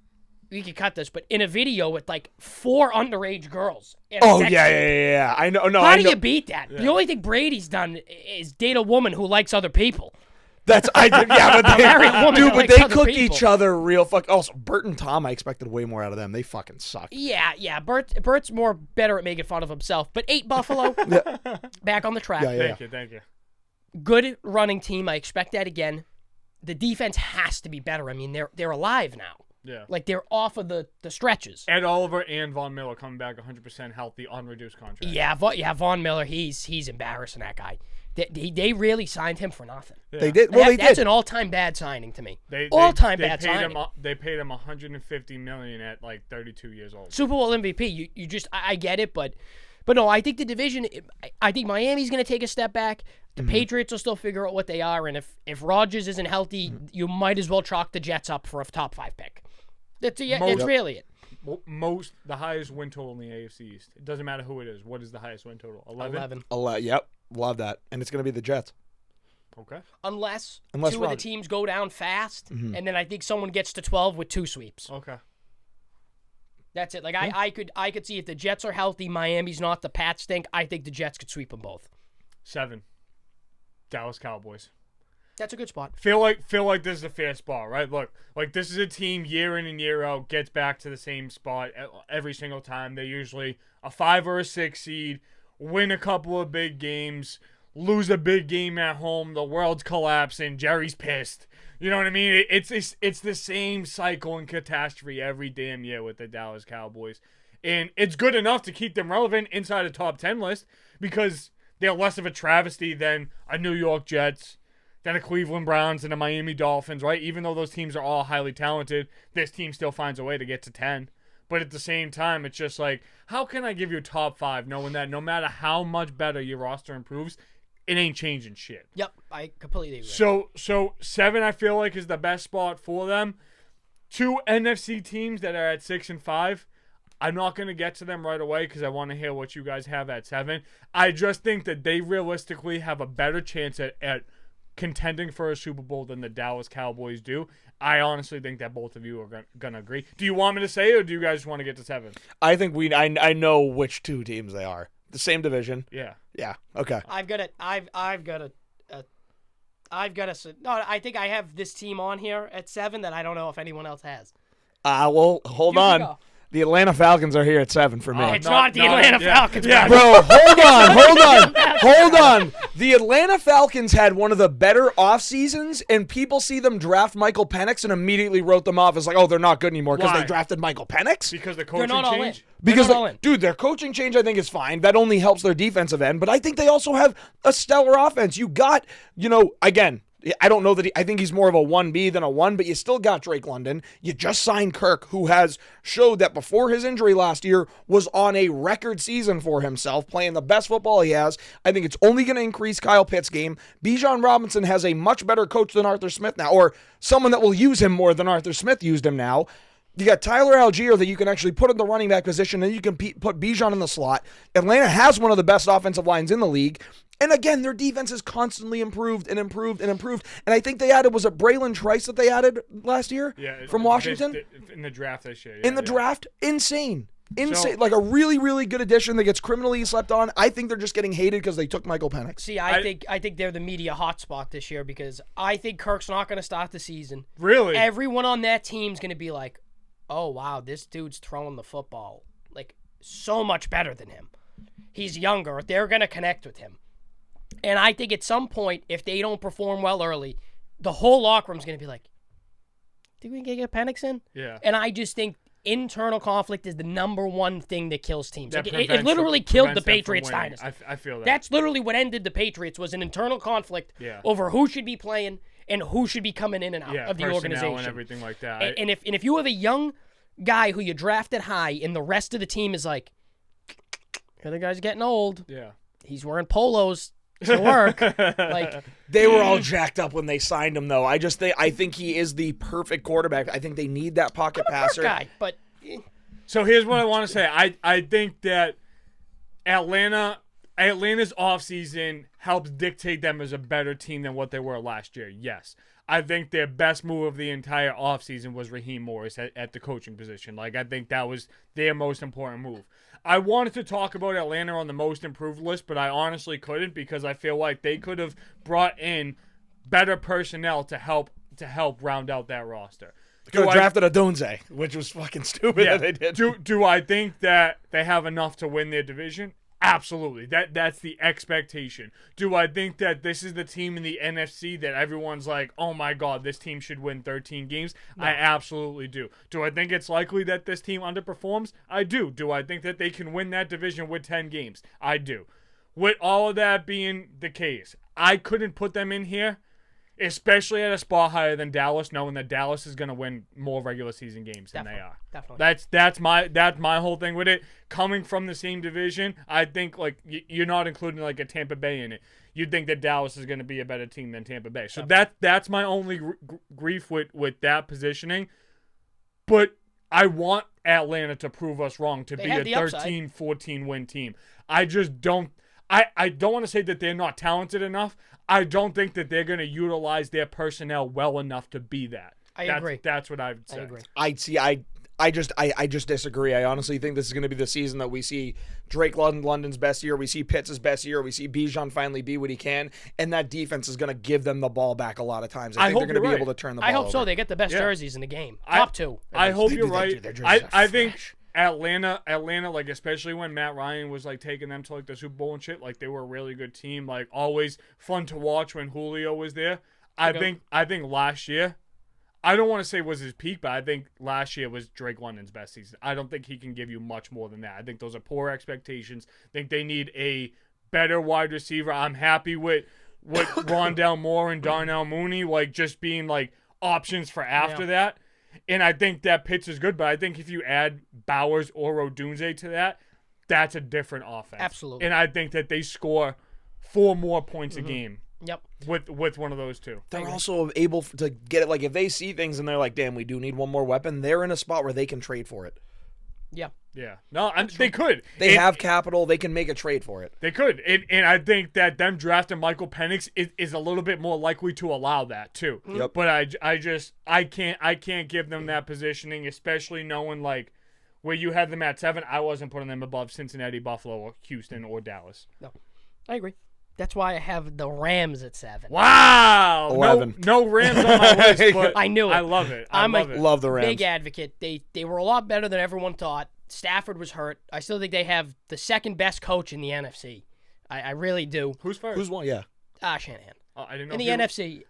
We could cut this, but in a video with 4 underage girls. in a Oh sex yeah, scene. yeah. I know. No, How I do know. you beat that? The only thing Brady's done is date a woman who likes other people. That's I did. Yeah, but married woman dude, that but likes they other cooked people. each other real fuck. Also, Bert and Tom, I expected way more out of them. They fucking suck. Yeah. Bert's more better at making fun of himself. But 8 Buffalo, back on the track. Yeah. Thank you. Good running team. I expect that again. The defense has to be better. I mean, they're alive now. Yeah. They're off of the stretches. Ed Oliver and Von Miller coming back 100% healthy on reduced contract. Yeah, Von Miller, he's embarrassing, that guy. They really signed him for nothing. Yeah. They did. Well, That's did. an all-time bad signing to me. They All-time paid bad signing. They paid him $150 million at 32 years old. Super Bowl MVP. You just I get it, but no, I think the division. I think Miami's going to take a step back. The Patriots will still figure out what they are, and if Rodgers isn't healthy, you might as well chalk the Jets up for a top 5 pick. That's really it. The highest win total in the AFC East. It doesn't matter who it is. What is the highest win total? 11? 11. Yep, love that, and it's gonna be the Jets. Okay. Unless 2 Rodgers. of the teams go down fast, and then I think someone gets to 12 with 2 sweeps. Okay. That's it. I could see if the Jets are healthy, Miami's not, the Pats stink. I think the Jets could sweep them both. 7. Dallas Cowboys. That's a good spot. Feel like this is a fair spot, right? Look, like this is a team year in and year out gets back to the same spot every single time. They're usually a 5 or a 6 seed, win a couple of big games, lose a big game at home, the world's collapsing, Jerry's pissed. You know what I mean? It's the same cycle and catastrophe every damn year with the Dallas Cowboys. And it's good enough to keep them relevant inside a top 10 list because they're less of a travesty than a New York Jets, than a Cleveland Browns and a Miami Dolphins, right? Even though those teams are all highly talented, this team still finds a way to get to 10. But at the same time, it's just like, how can I give you a top 5 knowing that no matter how much better your roster improves, it ain't changing shit. Yep, I completely agree. So 7, I feel like, is the best spot for them. 2 NFC teams that are at 6 and 5. I'm not going to get to them right away because I want to hear what you guys have at 7. I just think that they realistically have a better chance at contending for a Super Bowl than the Dallas Cowboys do. I honestly think that both of you are going to agree. Do you want me to say it, or do you guys want to get to 7? I think I know which 2 teams they are. The same division. Yeah. Yeah. Okay. I think I have this team on here at 7 that I don't know if anyone else has. Well, hold You can on. go. The Atlanta Falcons are here at 7 for me. It's not the Atlanta Falcons. Yeah. Bro, hold on. The Atlanta Falcons had one of the better off seasons, and people see them draft Michael Penix and immediately wrote them off as like, oh, they're not good anymore because Why? they drafted Michael Penix. Because the They're coaching not all in. change? Because, They're not all in. dude, their coaching change I think is fine. That only helps their defensive end, but I think they also have a stellar offense. You got, again, I don't know that I think he's more of a 1B than a 1, but you still got Drake London. You just signed Kirk, who has showed that before his injury last year was on a record season for himself, playing the best football he has. I think it's only going to increase Kyle Pitt's game. Bijan Robinson has a much better coach than Arthur Smith now, or someone that will use him more than Arthur Smith used him now. You got Tyler Algier that you can actually put in the running back position, and you can put Bijan in the slot. Atlanta has one of the best offensive lines in the league. And again, their defense has constantly improved and improved and improved. And I think they added, was it Braylon Trice that they added last year from Washington? In the draft this year. In the draft? Insane. Like a really, really good addition that gets criminally slept on. I think they're just getting hated because they took Michael Penix. See, I think they're the media hotspot this year because I think Kirk's not going to start the season. Really? Everyone on that team's going to be like, oh, wow, this dude's throwing the football like so much better than him. He's younger. They're going to connect with him. And I think at some point, if they don't perform well early, the whole locker room's going to be like, think we can get Penix in? Yeah. And I just think internal conflict is the number one thing that kills teams. That Like, it literally killed the Patriots dynasty. I feel that. That's literally what ended the Patriots was an internal conflict over who should be playing and who should be coming in and out of the organization. And everything like that. And if you have a young guy who you drafted high and the rest of the team is like, the other guy's getting old. Yeah. He's wearing polos to work. Like they were all jacked up when they signed him, though. I think he is the perfect quarterback. I think they need that pocket passer. Guy, but so here's what I want to say. I think that Atlanta's offseason helps dictate them as a better team than what they were last year. Yes. I think their best move of the entire offseason was Raheem Morris at the coaching position. Like, I think that was their most important move. I wanted to talk about Atlanta on the most improved list, but I honestly couldn't because I feel like they could have brought in better personnel to help round out that roster. Could have drafted Adonze, which was fucking stupid that they did. Do I think that they have enough to win their division? Absolutely. That's the expectation. Do I think that this is the team in the NFC that everyone's like, oh my God, this team should win 13 games? No. I absolutely do. Do I think it's likely that this team underperforms? I do. Do I think that they can win that division with 10 games? I do. With all of that being the case, I couldn't put them in here, especially at a spot higher than Dallas, knowing that Dallas is going to win more regular season games than they are. Definitely. That's my whole thing with it. Coming from the same division, I think like you're not including like a Tampa Bay in it. You'd think that Dallas is going to be a better team than Tampa Bay. So that's my only grief with that positioning. But I want Atlanta to prove us wrong to be a 13-14 win team. I just don't. I don't want to say that they're not talented enough. I don't think that they're going to utilize their personnel well enough to be that. I agree. That's what I would say. I agree. I just disagree. I honestly think this is going to be the season that we see Drake London's best year, we see Pitts' best year, we see Bijan finally be what he can, and that defense is going to give them the ball back a lot of times. I think they're going to be able to turn the ball I hope so. over. They get the best jerseys in the game. Top two. I hope you're Dude, right. their jerseys I are think fresh. Atlanta, like especially when Matt Ryan was like taking them to like the Super Bowl and shit, like they were a really good team. Like always fun to watch when Julio was there. I think last year, I don't want to say was his peak, but I think last year was Drake London's best season. I don't think he can give you much more than that. I think those are poor expectations. I think they need a better wide receiver. I'm happy with Rondell Moore and Darnell Mooney, like just being like options for after that. And I think that Pitts is good, but I think if you add Bowers or Odunze to that, that's a different offense. Absolutely. And I think that they score 4 more points a game. Yep. With one of those two. They're also able to get it. Like if they see things and they're like, damn, we do need one more weapon, they're in a spot where they can trade for it. Yeah. Yeah. No, they could. They have capital. They can make a trade for it. They could. And I think that them drafting Michael Penix is a little bit more likely to allow that too. Yep. But I can't give them that positioning, especially knowing like where you had them at 7. I wasn't putting them above Cincinnati, Buffalo, or Houston, or Dallas. No, I agree. That's why I have the Rams at 7. Wow. 11. No Rams on my list, but I knew it. I love it. I love it. Love the Rams. Big advocate. They were a lot better than everyone thought. Stafford was hurt. I still think they have the second best coach in the NFC. I really do. Who's first? Who's one? Yeah. Shanahan. I didn't know. In the NFC,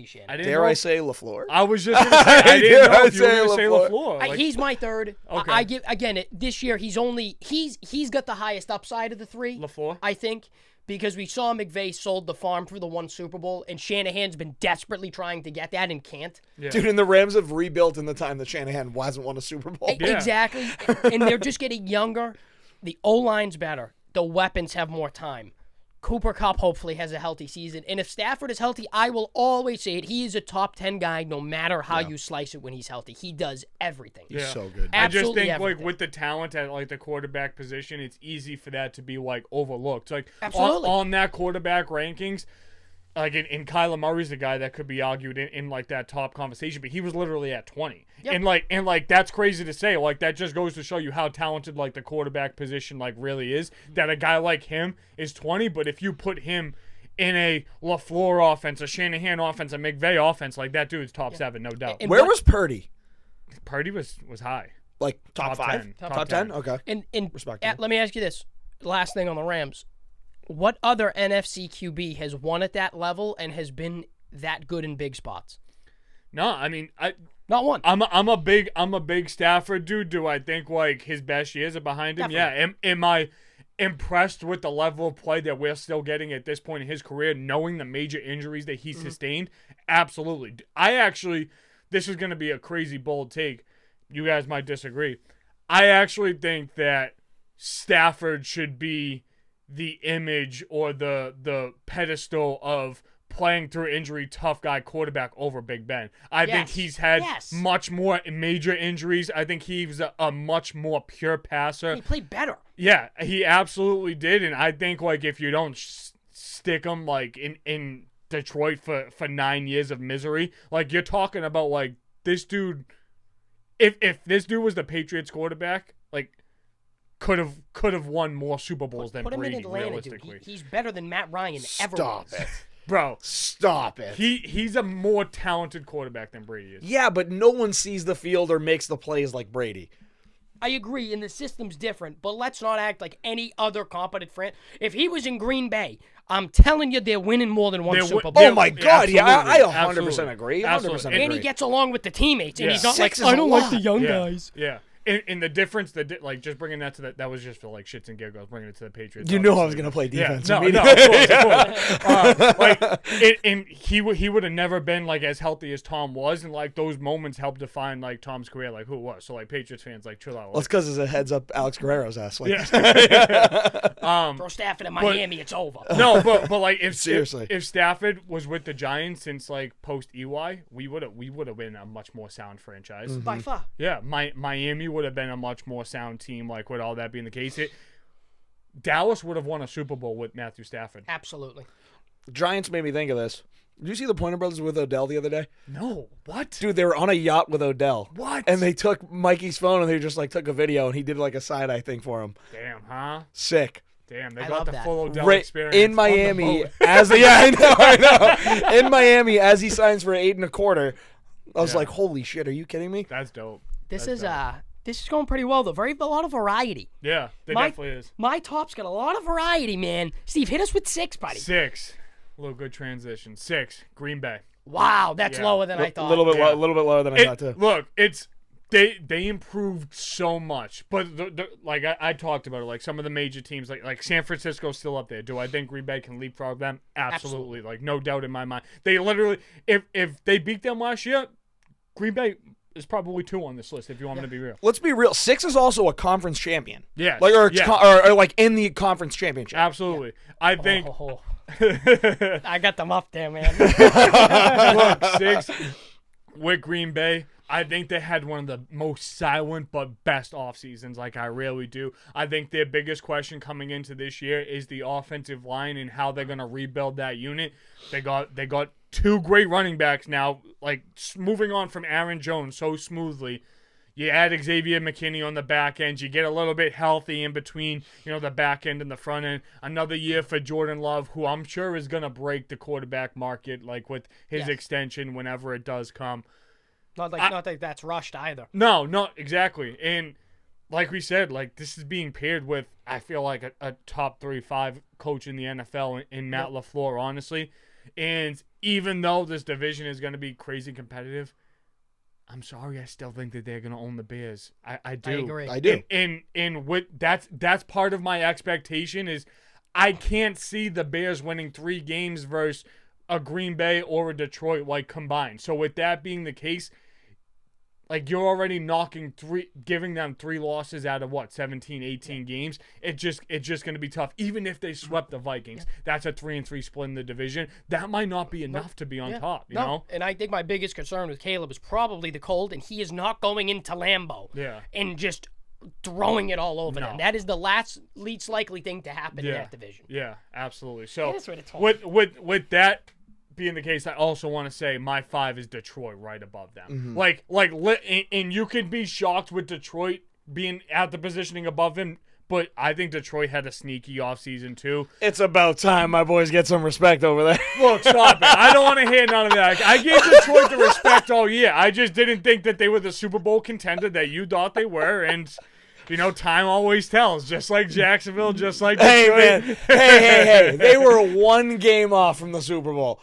Shanahan. I didn't Dare know I say LaFleur? I was just going to say, I didn't know if you were going to say LaFleur. LaFleur. Like, He's my third. Okay. I give again this year. He's got the highest upside of the 3. LaFleur? I think, because we saw McVay sold the farm for the 1 Super Bowl, and Shanahan's been desperately trying to get that and can't. Yeah. Dude, and the Rams have rebuilt in the time that Shanahan hasn't won a Super Bowl. Yeah. Exactly. And they're just getting younger. The O-line's better. The weapons have more time. Cooper Kupp hopefully has a healthy season. And if Stafford is healthy, I will always say it. He is a top 10 guy no matter how you slice it when he's healthy. He does everything. He's so good. I just Absolutely think everything. like with the talent at like the quarterback position, it's easy for that to be like overlooked. Like Absolutely. on that quarterback rankings, like in Kyler Murray's the guy that could be argued in like that top conversation, but he was literally at 20. Yep. And like that's crazy to say. Like that just goes to show you how talented like the quarterback position like really is. That a guy like him is 20, but if you put him in a LaFleur offense, a Shanahan offense, a McVay offense, like that dude's top 7, no doubt. And Where was Purdy? Purdy was high. Like top 5? 10. Top 10? Okay. And Respectable. let me ask you this. Last thing on the Rams. What other NFC QB has won at that level and has been that good in big spots? No, I mean Not one. I'm a big Stafford dude. Do I think like his best years are behind him? Definitely. Yeah. Am I impressed with the level of play that we're still getting at this point in his career, knowing the major injuries that he sustained? Absolutely. This is going to be a crazy bold take. You guys might disagree. I actually think that Stafford should be the image or the pedestal of playing through injury, tough guy quarterback over Big Ben. I think he's had much more major injuries. I think he's a much more pure passer. He played better. Yeah, he absolutely did. And I think like if you don't stick him like in Detroit for 9 years of misery, like you're talking about like this dude. If this dude was the Patriots quarterback, like could have won more Super Bowls than Put him Brady. in Atlanta, Realistically, dude. He's better than Matt Ryan ever Stop was. it. bro. Stop it. He's a more talented quarterback than Brady is. Yeah, but no one sees the field or makes the plays like Brady. I agree, and the system's different, but let's not act like any other competent franchise. If he was in Green Bay, I'm telling you they're winning more than one Super Bowl. Oh my God! Yeah, I 100% absolutely. agree. 100% Absolutely. agree. And he gets along with the teammates, and Yeah. he's not 6 like, is I a don't like lot. the young Yeah. guys. Yeah. And the difference, like just bringing that to that was just for like shits and giggles, bringing it to the Patriots. You know I was obviously. going to play defense. Yeah, no, immediately. of course. Like, and he would have never been like as healthy as Tom was, and like those moments helped define like Tom's career, like who it was. So like Patriots fans, like chill out. Well, it's because it's a heads up Alex Guerrero's ass. Like, Throw Stafford in Miami, it's over. No, but like if Seriously. if Stafford was with the Giants since like post EY, we would have been a much more sound franchise. By far. Yeah, Miami would have been a much more sound team. Like with all that being the case, Dallas would have won a Super Bowl with Matthew Stafford. Absolutely. Giants made me think of this. Did you see the Pointer Brothers with Odell the other day? No. What? Dude, they were on a yacht with Odell. What? And they took Mikey's phone and they just like took a video and he did like a side-eye thing for him. Damn, huh? Sick. Damn, they I got love the that. full Odell Right experience in on the Miami boat. as I know. In Miami as he signs for 8.25. I was Yeah. like, holy shit, are you kidding me? That's dope. This That's is dope. this is going pretty well though. A lot of variety. Yeah, there My- definitely is. My top's got a lot of variety, man. Steve, hit us with 6, buddy. 6. A little good transition. 6. Green Bay. Wow, that's Yeah. lower than I thought. A little bit Yeah. lower than I thought too. Look, it's they improved so much, but like I talked about it, like some of the major teams, like San Francisco's still up there. Do I think Green Bay can leapfrog them? Absolutely. Like no doubt in my mind. They literally, if they beat them last year, Green Bay is probably 2 on this list. If you want me to be real. Let's be real. 6 is also a conference champion. Yeah. Like or, yeah. or like in the conference championship. Absolutely. I think. Oh, I got them up there, man. Look, 6 with Green Bay. I think they had one of the most silent but best off seasons. Like I really do. I think their biggest question coming into this year is the offensive line and how they're gonna rebuild that unit. They got 2 great running backs now. Like moving on from Aaron Jones so smoothly. You add Xavier McKinney on the back end. You get a little bit healthy in between, the back end and the front end. Another year for Jordan Love, who I'm sure is going to break the quarterback market, like with his Yes. extension whenever it does come. not like that's rushed either. No, not exactly. And like we said, like this is being paired with, I feel like a top 3-5 coach in the NFL in Matt LaFleur, honestly. And even though this division is going to be crazy competitive, I'm sorry, I still think that they're gonna own the Bears. I do. I agree. I do. And with that's part of my expectation is I can't see the Bears winning 3 games versus a Green Bay or a Detroit like combined. So with that being the case, like you're already giving them 3 losses out of 17, 18 games. It's just going to be tough. Even if they swept the Vikings, that's a 3-3 split in the division. That might not be enough to be on top. You know? And I think my biggest concern with Caleb is probably the cold, and he is not going into Lambeau. Yeah. And just throwing it all over No. them. That is the least likely thing to happen in that division. Yeah, absolutely. So That's what it's all with that being the case, I also want to say my 5 is Detroit right above them. And you could be shocked with Detroit being at the positioning above him, but I think Detroit had a sneaky offseason too. It's about time my boys get some respect over there. Look, stop it. I don't want to hear none of that. I gave Detroit the respect all year. I just didn't think that they were the Super Bowl contender that you thought they were, and time always tells. Just like Jacksonville, just like Hey, Detroit. man. Hey. They were 1 game off from the Super Bowl.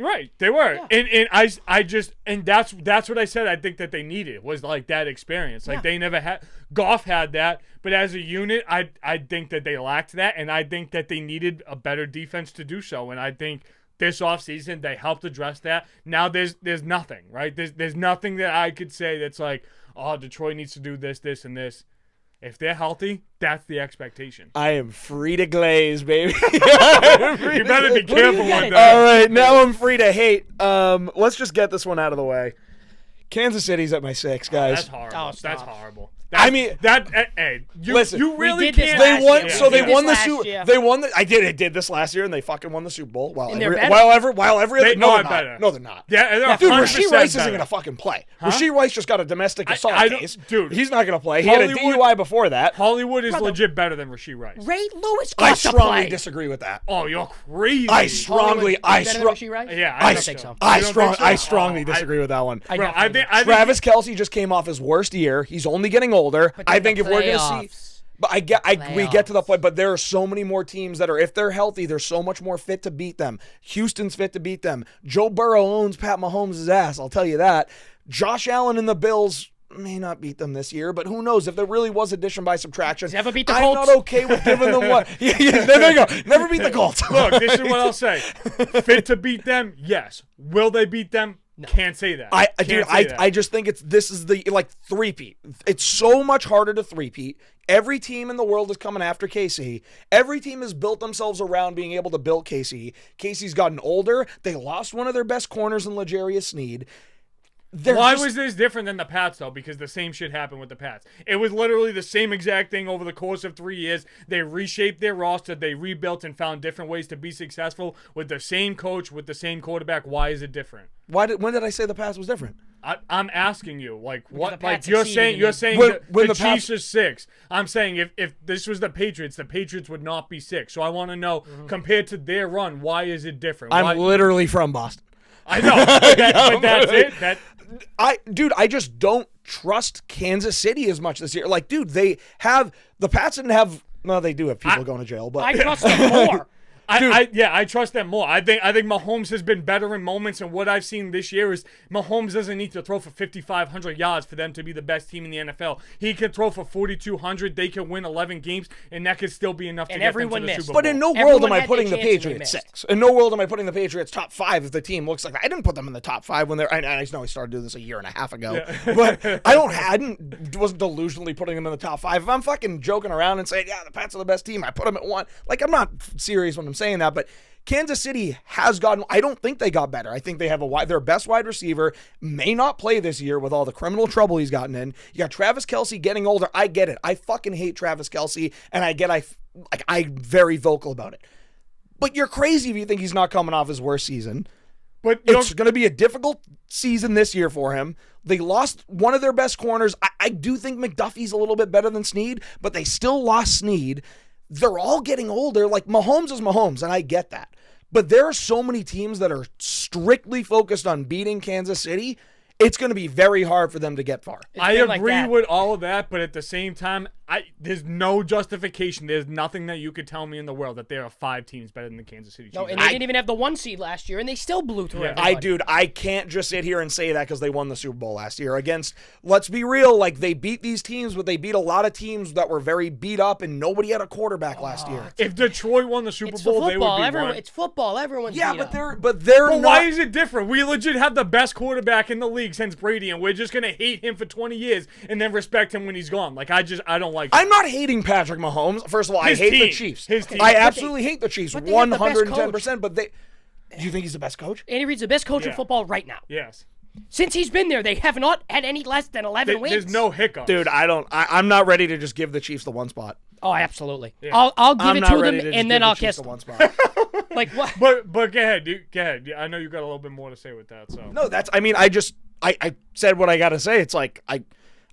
Right, they were, and I just that's what I said. I think that they needed was like that experience. Like they never had. Goff had that, but as a unit, I think that they lacked that, and I think that they needed a better defense to do so. And I think this offseason they helped address that. Now there's nothing, right? There's nothing that I could say that's like, oh, Detroit needs to do this, this, and this. If they're healthy, that's the expectation. I am free to glaze, baby. You better be careful got with it? that. All right, now I'm free to hate. Let's just get this one out of the way. Kansas City's at my 6, guys. That's horrible. Oh, That's stop. horrible. I mean, hey, listen, you really we did this can't. they last won. year. So We they did this won the last Super. year. They won the. I did this last year, and they fucking won the Super Bowl. While And they're every, better. while every other. They No, are they're not. better. No, they're not. Yeah, they're Dude, 100% Rasheed Rice isn't better. gonna fucking play. Rasheed Rice just got a domestic assault I don't- case. dude. He's not gonna play. He had a Hollywood- DUI before that. Hollywood is legit better than Rasheed Rice. Ray Lewis I got to strongly play. disagree with that. Oh, you're crazy. I strongly. Better than Rasheed Rice? Yeah, I I don't think think so. I strongly disagree with that one. I Bro, definitely I think Travis Kelce just came off his worst year. He's only getting older. But I in think the if we're gonna see. playoffs. But we get to the point, but there are so many more teams that are, if they're healthy, they're so much more fit to beat them. Houston's fit to beat them. Joe Burrow owns Pat Mahomes' ass, I'll tell you that. Josh Allen and the Bills may not beat them this year, but who knows? If there really was addition by subtraction, He's never beat the I'm Colts. not okay with giving them what. Yeah, there you go. Never beat the Colts. Look, this is what I'll say. Fit to beat them? Yes. Will they beat them? Can't say that. I just think this is the three-peat. It's so much harder to three-peat. Every team in the world is coming after KC. Every team has built themselves around being able to build KC. KC's gotten older. They lost one of their best corners in L'Jarius Sneed. Why was this different than the Pats, though? Because the same shit happened with the Pats. It was literally the same exact thing over the course of 3 years. They reshaped their roster. They rebuilt and found different ways to be successful with the same coach, with the same quarterback. Why is it different? When did I say the Pats was different? I'm asking you, like, what? Like, you're saying when the the Chiefs are 6. I'm saying if this was the Patriots would not be 6. So I want to know, compared to their run, why is it different? I'm literally from Boston. I know, but that's it. I just don't trust Kansas City as much this year. Like, dude, the Pats didn't have. No, they do have people going to jail, but I trust them more. I trust them more. I think Mahomes has been better in moments, and what I've seen this year is Mahomes doesn't need to throw for 5,500 yards for them to be the best team in the NFL. He can throw for 4,200. They can win 11 games, and that could still be enough to get them to the Super Bowl. But in no world am I putting the Patriots 6. In no world am I putting the Patriots top 5 if the team looks like that. I didn't put them in the top 5 when they're. I know I started doing this a year and a half ago, but wasn't delusionally putting them in the top 5. If I'm fucking joking around and saying, yeah, the Pats are the best team, I put them at 1. Like, I'm not serious when I'm saying that, but Kansas City has gotten. I don't think they got better. I think they have their best wide receiver may not play this year with all the criminal trouble he's gotten in. You got Travis Kelce getting older. I get it. I fucking hate Travis Kelce, and I'm very vocal about it. But you're crazy if you think he's not coming off his worst season. But it's going to be a difficult season this year for him. They lost one of their best corners. I do think McDuffie's a little bit better than Snead, but they still lost Snead. They're all getting older. Like, Mahomes is Mahomes, and I get that. But there are so many teams that are strictly focused on beating Kansas City. It's going to be very hard for them to get far. I agree with all of that, but at the same time, there's no justification. There's nothing that you could tell me in the world that there are 5 teams better than the Kansas City Chiefs. No, and they didn't even have the 1 seed last year, and they still blew through everybody. I can't just sit here and say that because they won the Super Bowl last year against, let's be real, like, they beat these teams, but they beat a lot of teams that were very beat up, and nobody had a quarterback last year. If Detroit won the Super Bowl, they would be one. It's football. Everyone's beat up. But not. Why is it different? We legit have the best quarterback in the league since Brady, and we're just going to hate him for 20 years and then respect him when he's gone. Like, I don't like that. I'm not hating Patrick Mahomes. First of all, I hate the Chiefs. His team. I absolutely hate the Chiefs 110%, but do you think he's the best coach? Andy Reid's the best coach in football right now. Yes. Since he's been there, they have not had any less than 11 wins. There's no hiccups. Dude, I'm not ready to just give the Chiefs the 1 spot. Oh, absolutely. Yeah. I'll give it to them, and then I'll kiss them. The 1 spot. Like what? But go ahead. Go ahead. I know you got a little bit more to say with that. So no, I said what I got to say. It's like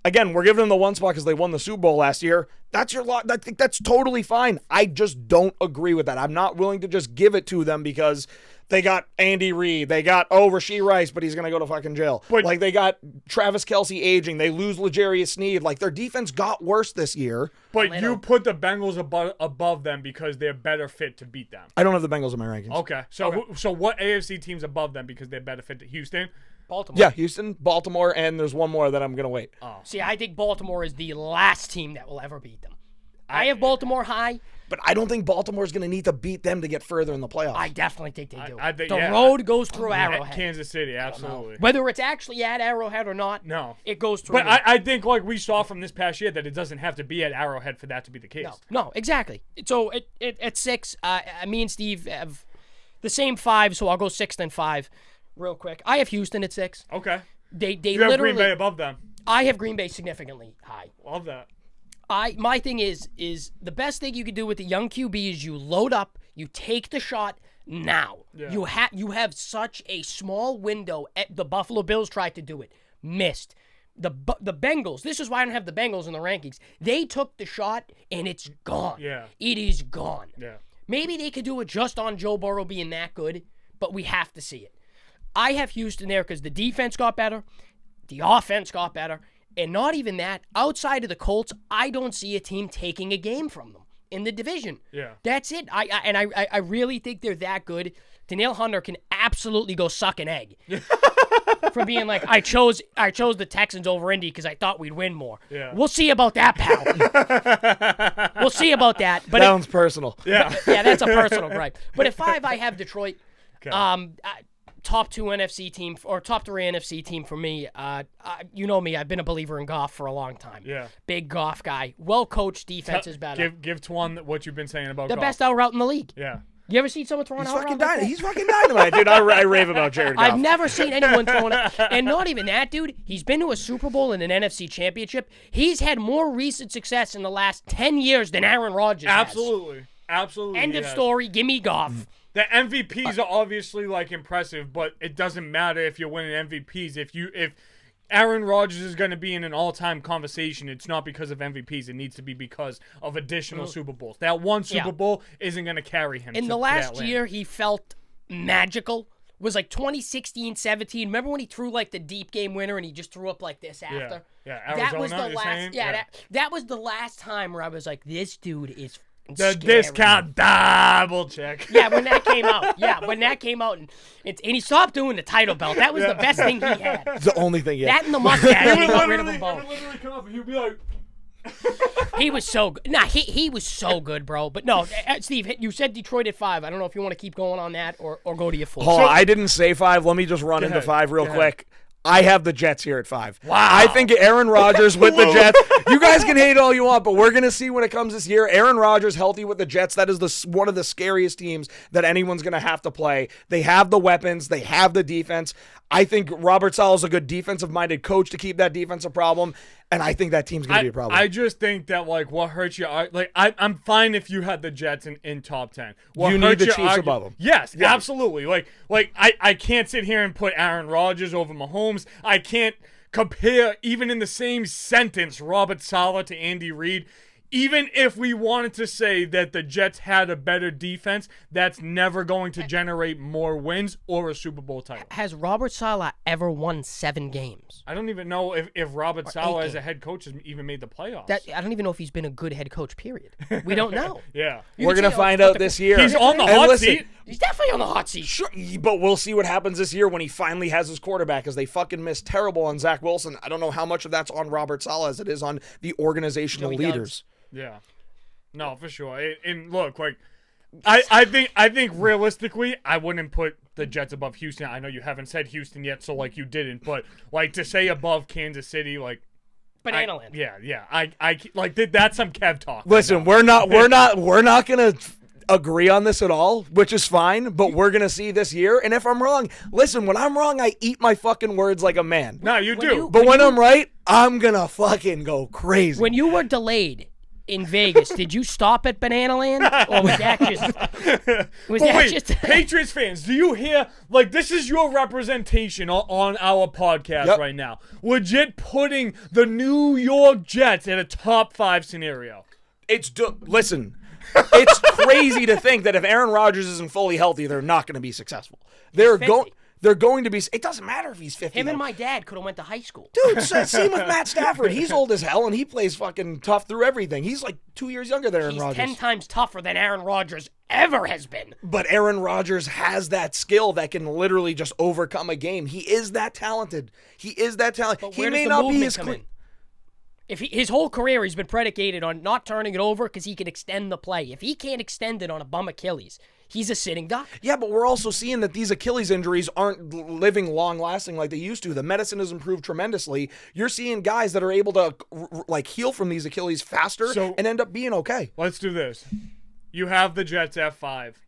Again, we're giving them the 1 spot because they won the Super Bowl last year. That's your lot. I think that's totally fine. I just don't agree with that. I'm not willing to just give it to them because they got Andy Reid. They got, Rashee Rice, but he's going to go to fucking jail. But, they got Travis Kelce aging. They lose L'Jarius Sneed. Their defense got worse this year. But you put the Bengals above them because they're better fit to beat them. I don't have the Bengals in my rankings. Okay. So what AFC team's above them because they're better fit to Houston? Baltimore. Yeah, Houston, Baltimore, and there's one more that I'm going to wait. Oh. See, I think Baltimore is the last team that will ever beat them. I have Baltimore high. But I don't think Baltimore's going to need to beat them to get further in the playoffs. I definitely think they do. The road goes through Arrowhead. Kansas City, absolutely. Whether it's actually at Arrowhead or not, no, it goes through. But I think we saw from this past year that it doesn't have to be at Arrowhead for that to be the case. No, exactly. So at 6, me and Steve have the same 5, so I'll go 6 then 5 real quick. I have Houston at 6. Okay. They you literally have Green Bay above them. I have Green Bay significantly high. Love that. My thing is the best thing you can do with the young QB is you load up, you take the shot now. Yeah. You have such a small window. The Buffalo Bills tried to do it, missed. The Bengals. This is why I don't have the Bengals in the rankings. They took the shot and it's gone. Yeah, it is gone. Yeah, maybe they could do it just on Joe Burrow being that good, but we have to see it. I have Houston there because the defense got better, the offense got better. And not even that, outside of the Colts, I don't see a team taking a game from them in the division. Yeah. That's it. I really think they're that good. Danielle Hunter can absolutely go suck an egg. For being like, I chose the Texans over Indy because I thought we'd win more. Yeah. We'll see about that, pal. We'll see about that. But sounds personal. Yeah. Yeah, that's a personal gripe. But at 5, I have Detroit. Okay. Top 2 NFC team or top 3 NFC team for me. You know me, I've been a believer in Goff for a long time. Yeah. Big Goff guy. Well coached, defense is better. Give Twon what you've been saying about the Goff. best out route in the league. Yeah. You ever seen someone throwing He's out fucking route like dynamite. that? He's fucking dynamite, dude. I rave about Jared Goff. I've never seen anyone throwing it. And not even that, dude. He's been to a Super Bowl and an NFC Championship. He's had more recent success in the last 10 years than Aaron Rodgers has. Absolutely. End of story. Give me Goff. The MVPs are obviously like impressive, but it doesn't matter if you're winning MVPs. If Aaron Rodgers is going to be in an all-time conversation, it's not because of MVPs. It needs to be because of additional Super Bowls. That one Super Bowl isn't going to carry him. In the last year, he felt magical. Was like 2016-17. Remember when he threw like the deep game winner and he just threw up like this after? Yeah. Arizona, that was the last. saying? That was the last time where I was like, this dude is the scary. discount double check. Yeah, when that came out. And he stopped doing the title belt. That was the best thing he had. It's the only thing. Yeah. That and the mustache. He got rid of them I both. would literally come up and he'd be like, He was so good. Nah, he was so good, bro. But no, Steve, you said Detroit at 5. I don't know if you want to keep going on that or go to your 4. Hold on, I didn't say 5. Let me just run into 5 real quick. I have the Jets here at 5. Wow. I think Aaron Rodgers with the Jets. You guys can hate all you want, but we're going to see when it comes this year. Aaron Rodgers healthy with the Jets. That is one of the scariest teams that anyone's going to have to play. They have the weapons. They have the defense. I think Robert Saleh is a good defensive-minded coach to keep that defense a problem, and I think that team's going to be a problem. I just think that, like, what hurts you, like, I'm fine if you had the Jets in top 10. What you need the Chiefs above them. Yes, absolutely. Like I can't sit here and put Aaron Rodgers over Mahomes. I can't compare, even in the same sentence, Robert Saleh to Andy Reid. Even if we wanted to say that the Jets had a better defense, that's never going to generate more wins or a Super Bowl title. Has Robert Saleh ever won 7 games? I don't even know if Robert Saleh as a games. head coach has even made the playoffs. I don't even know if he's been a good head coach, period. We don't know. Yeah. We're going to find out this year. He's on the And hot listen, seat. He's definitely on the hot seat. Sure, but we'll see what happens this year when he finally has his quarterback, because they fucking missed terrible on Zach Wilson. I don't know how much of that's on Robert Saleh as it is on the organizational Joey leaders. Yeah. No, for sure. And look, like, I think realistically, I wouldn't put the Jets above Houston. I know you haven't said Houston yet, so like you didn't, but like to say above Kansas City, like Banana Land. Yeah. I like that's some Kev talk. Listen, we're not gonna agree on this at all, which is fine, but we're gonna see this year. And if I'm wrong, listen, when I'm wrong, I eat my fucking words like a man. No, you do. But when I'm right, I'm gonna fucking go crazy. When you were delayed in Vegas, did you stop at Banana Land, or was that just? Wait, Patriots fans, do you hear? Like, this is your representation on our podcast right now. Legit putting the New York Jets in a top 5 scenario. Listen, it's crazy to think that if Aaron Rodgers isn't fully healthy, they're not going to be successful. They're going to be. It doesn't matter if he's 50. Him and my dad could have went to high school. Dude, same with Matt Stafford. He's old as hell, and he plays fucking tough through everything. He's like 2 years younger than Aaron Rodgers. He's 10 times tougher than Aaron Rodgers ever has been. But Aaron Rodgers has that skill that can literally just overcome a game. He is that talented. But He where may does the not be movement as come clean. in? If his whole career he's been predicated on not turning it over because he can extend the play. If he can't extend it on a bum Achilles, he's a sitting duck. Yeah, but we're also seeing that these Achilles injuries aren't living long-lasting like they used to. The medicine has improved tremendously. You're seeing guys that are able to like heal from these Achilles faster and end up being okay. Let's do this. You have the Jets at 5.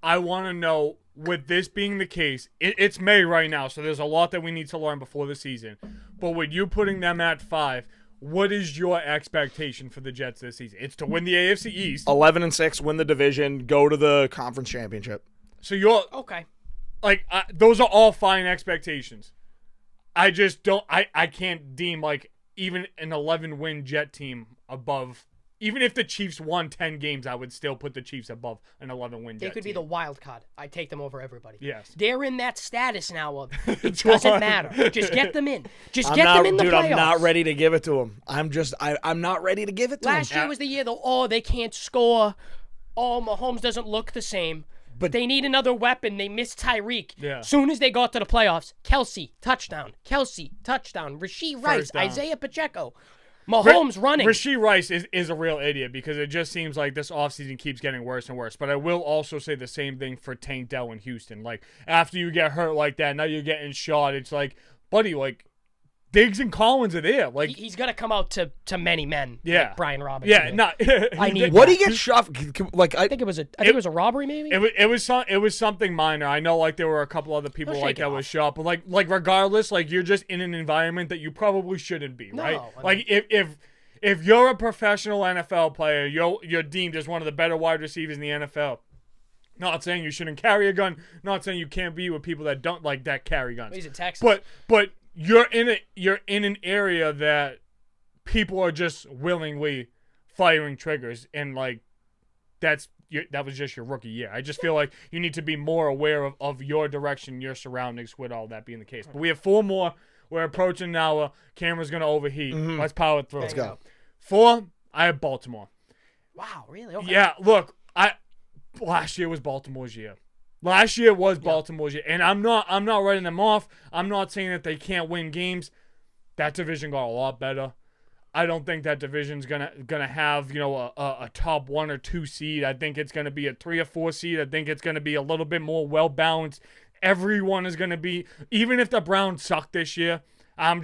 I want to know, with this being the case, it's May right now, so there's a lot that we need to learn before the season. But with you putting them at 5, what is your expectation for the Jets this season? It's to win the AFC East. 11-6, win the division, go to the conference championship. So you're okay. Like those are all fine expectations. I just don't. I can't deem like even an 11-win Jet team above. Even if the Chiefs won 10 games, I would still put the Chiefs above an 11-win Jet They could be team. the wild card. I'd take them over everybody. Yes. They're in that status now of it doesn't matter. Just get them in. Just get them in the dude, playoffs. I'm not ready to give it to him. I'm not ready to give it to him. Last year was the year, though, they can't score. Oh, Mahomes doesn't look the same. But they need another weapon. They missed Tyreek. Yeah. Soon as they got to the playoffs, Kelsey, touchdown. Rashee Rice, down. Isaiah Pacheco. Mahomes running. Rashee Rice is a real idiot because it just seems like this offseason keeps getting worse and worse. But I will also say the same thing for Tank Dell in Houston. Like, after you get hurt like that, now you're getting shot. It's like, buddy, like, Diggs and Collins are there. Like He's got to come out to many men. Yeah. Like Brian Robinson. yeah, did. no. I need What that. he gets shot? Like I think it was a robbery, maybe. It was something minor. I know, like there were a couple other people They'll like shake it that was off. shot, but like regardless, like you're just in an environment that you probably shouldn't be, right? No, I Like if you're a professional NFL player, you're deemed as one of the better wide receivers in the NFL. Not saying you shouldn't carry a gun. Not saying you can't be with people that don't like that carry guns. He's in Texas. But you're in an area that people are just willingly firing triggers, and like that was just your rookie year. I just feel like you need to be more aware of your direction, your surroundings, with all that being the case. But we have 4 more. We're approaching now. Camera's gonna overheat. Let's power through. Let's go. 4. I have Baltimore. Wow, really? Okay. Yeah, look, last year was Baltimore's year. Last year was Baltimore's year, and I'm not writing them off. I'm not saying that they can't win games. That division got a lot better. I don't think that division's gonna have a top 1 or 2 seed. I think it's gonna be a 3 or 4 seed. I think it's gonna be a little bit more well balanced. Everyone is gonna be, even if the Browns suck this year, I'm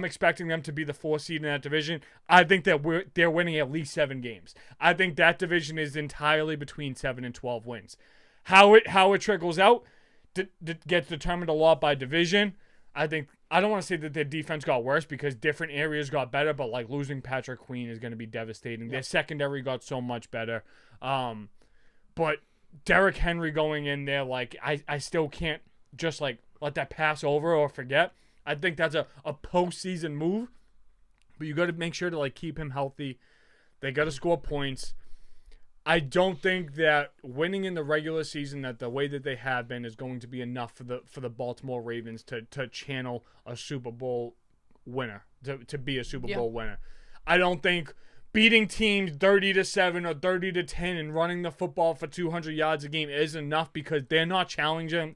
expecting them to be the 4th seed in that division. I think that they're winning at least 7 games. I think that division is entirely between 7 and 12 wins. How it trickles out gets determined a lot by division. I don't want to say that their defense got worse because different areas got better, but like losing Patrick Queen is going to be devastating. Yep. Their secondary got so much better. But Derrick Henry going in there, like I still can't just like let that pass over or forget. I think that's a postseason move, but you got to make sure to like keep him healthy. They got to score points. I don't think that winning in the regular season, that the way that they have been, is going to be enough for the Baltimore Ravens to channel a Super Bowl winner, to be a Super Bowl winner. I don't think beating teams 30-7 or 30-10 and running the football for 200 yards a game is enough, because they're not challenging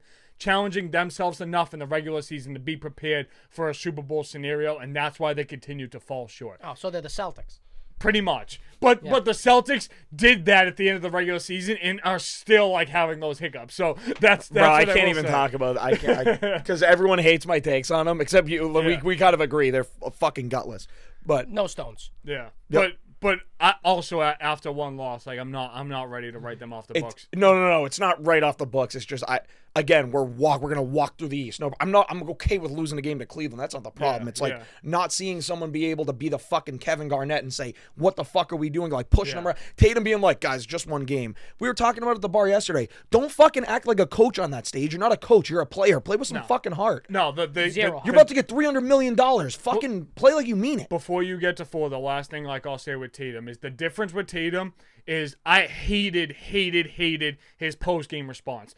themselves enough in the regular season to be prepared for a Super Bowl scenario, and that's why they continue to fall short. Oh, so they're the Celtics. Pretty much. But the Celtics did that at the end of the regular season and are still like having those hiccups. So that's Bro, what I can't will even say. talk about it. I can't, because everyone hates my takes on them, except you. We kind of agree they're fucking gutless. But No stones. Yeah. Yep. But I also, after one loss, like I'm not ready to write them off the books. No. It's not right off the books. It's just we're gonna walk through the East. No, I'm okay with losing the game to Cleveland. That's not the problem. It's like not seeing someone be able to be the fucking Kevin Garnett and say, what the fuck are we doing? Like pushing them around. Tatum being like, guys, just one game. We were talking about it at the bar yesterday. Don't fucking act like a coach on that stage. You're not a coach. You're a player. Play with some fucking heart. No, Zero. You're about to get $300 million. Fucking play like you mean it. Before you get to 4, the last thing like I'll say with Tatum is the difference with Tatum is I hated his post-game response.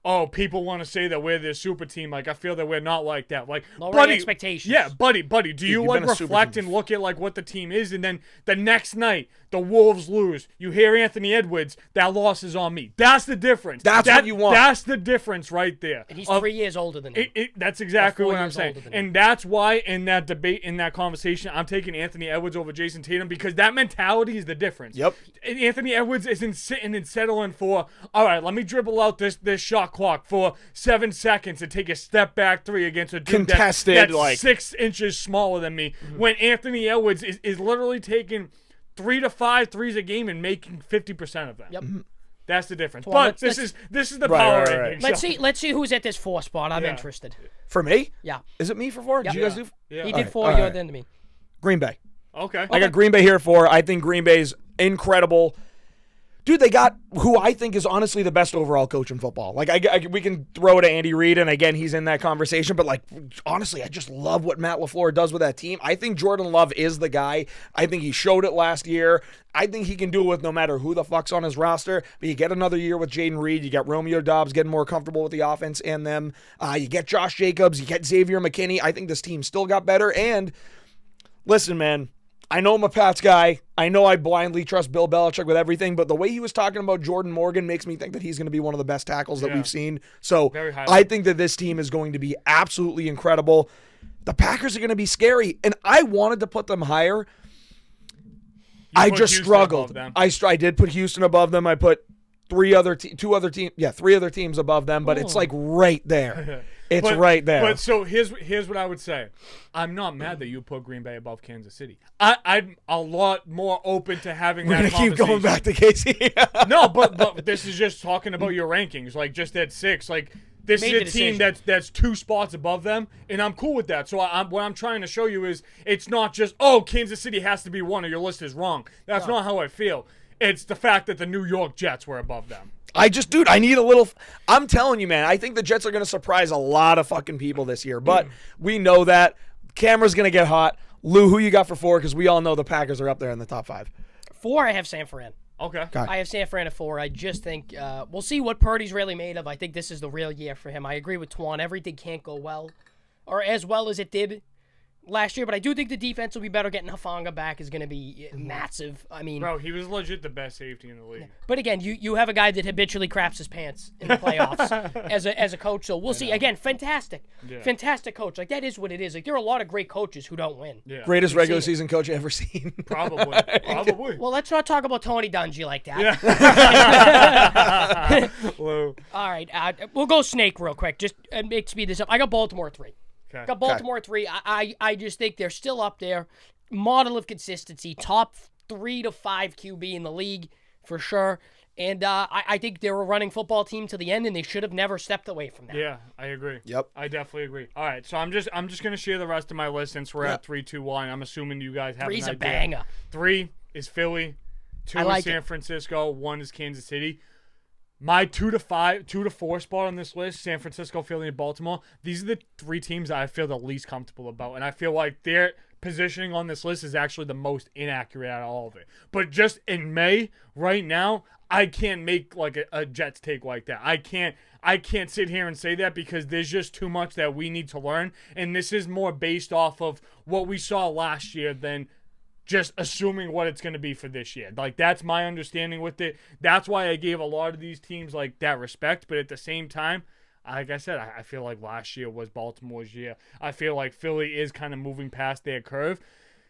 Oh, people want to say that we're this super team. Like, I feel that we're not like that. Like, Lowering expectations. Yeah, buddy. Do you you've like been a super reflect team. and look at like what the team is, and then the next night the Wolves lose. You hear Anthony Edwards. That loss is on me. That's the difference. That's what you want. That's the difference right there. And he's 3 years older than him. That's exactly Or 4 what I'm years saying. older than him. And that's why in that debate, in that conversation, I'm taking Anthony Edwards over Jason Tatum, because that mentality is the difference. Yep. And Anthony Edwards isn't sitting and settling for, all right, let me dribble out this shot clock for 7 seconds and take a step back 3 against a dude Contested, that's like 6 inches smaller than me. When Anthony Edwards is literally taking 3 to 5 threes a game and making 50% of them. Yep. That's the difference. Well, But let's- this is the Right, power right, right. rankings. Let's see who's at this 4 spot. I'm Yeah. interested. For me? Yeah. Is it me for 4? Did you guys do? Yeah. He All did right, 4. all You're right. then to me. Green Bay. Okay. I got Green Bay here for. I think Green Bay's incredible. Dude, they got who I think is honestly the best overall coach in football. Like, we can throw it to Andy Reid, and again, he's in that conversation. But, like, honestly, I just love what Matt LaFleur does with that team. I think Jordan Love is the guy. I think he showed it last year. I think he can do it with no matter who the fuck's on his roster. But you get another year with Jaden Reed. You get Romeo Doubs getting more comfortable with the offense and them. You get Josh Jacobs. You get Xavier McKinney. I think this team still got better. And, listen, man. I know I'm a Pats guy. I know I blindly trust Bill Belichick with everything, but the way he was talking about Jordan Morgan makes me think that he's going to be one of the best tackles that we've seen. So Very highly. I think that this team is going to be absolutely incredible. The Packers are going to be scary, and I wanted to put them higher. I put just Houston struggled. above them. I did put Houston above them. I put three other teams above them, but it's like right there. It's right there. But so here's what I would say. I'm not mad that you put Green Bay above Kansas City. I'm a lot more open to having We're that gonna keep conversation. going back to Casey. No, but this is just talking about your rankings. Like, just at 6. Like, this Made is the a team that's 2 spots above them, and I'm cool with that. So what I'm trying to show you is it's not just, Kansas City has to be 1 or your list is wrong. That's not how I feel. It's the fact that the New York Jets were above them. Dude, I need a little. I'm telling you, man, I think the Jets are going to surprise a lot of fucking people this year. But we know that. Camera's going to get hot. Lou, who you got for 4? Because we all know the Packers are up there in the top 5. 4, I have San Fran. Okay. I have San Fran at 4. I just think we'll see what Purdy's really made of. I think this is the real year for him. I agree with Twon. Everything can't go well, or as well as it did last year, but I do think the defense will be better. Getting Hufanga back is going to be massive. I mean, bro, he was legit the best safety in the league. But again, you have a guy that habitually craps his pants in the playoffs as a coach. So we'll see. Again, fantastic coach. Like, that is what it is. Like, there are a lot of great coaches who don't win. Yeah. Greatest regular season coach you ever seen. Probably. Well, let's not talk about Tony Dungy like that. Yeah. All right, we'll go snake real quick. Just speed this up. I got Baltimore 3. Okay. Got Baltimore 3. I just think they're still up there. Model of consistency. Top 3 to 5 QB in the league for sure. And I think they're a running football team to the end, and they should have never stepped away from that. Yeah, I agree. Yep. I definitely agree. All right, so I'm just gonna share the rest of my list since we're at 3, 2, 1. I'm assuming you guys have 3's an a idea. banger. 3 is Philly. 2 like is San Francisco. 1 is Kansas City. My 2 to 4 spot on this list, San Francisco, Philly, and Baltimore, these are the 3 teams that I feel the least comfortable about. And I feel like their positioning on this list is actually the most inaccurate out of all of it. But just in May, right now, I can't make like a Jets take like that. I can't sit here and say that because there's just too much that we need to learn. And this is more based off of what we saw last year than just assuming what it's going to be for this year. Like, that's my understanding with it. That's why I gave a lot of these teams, like, that respect. But at the same time, like I said, I feel like last year was Baltimore's year. I feel like Philly is kind of moving past their curve.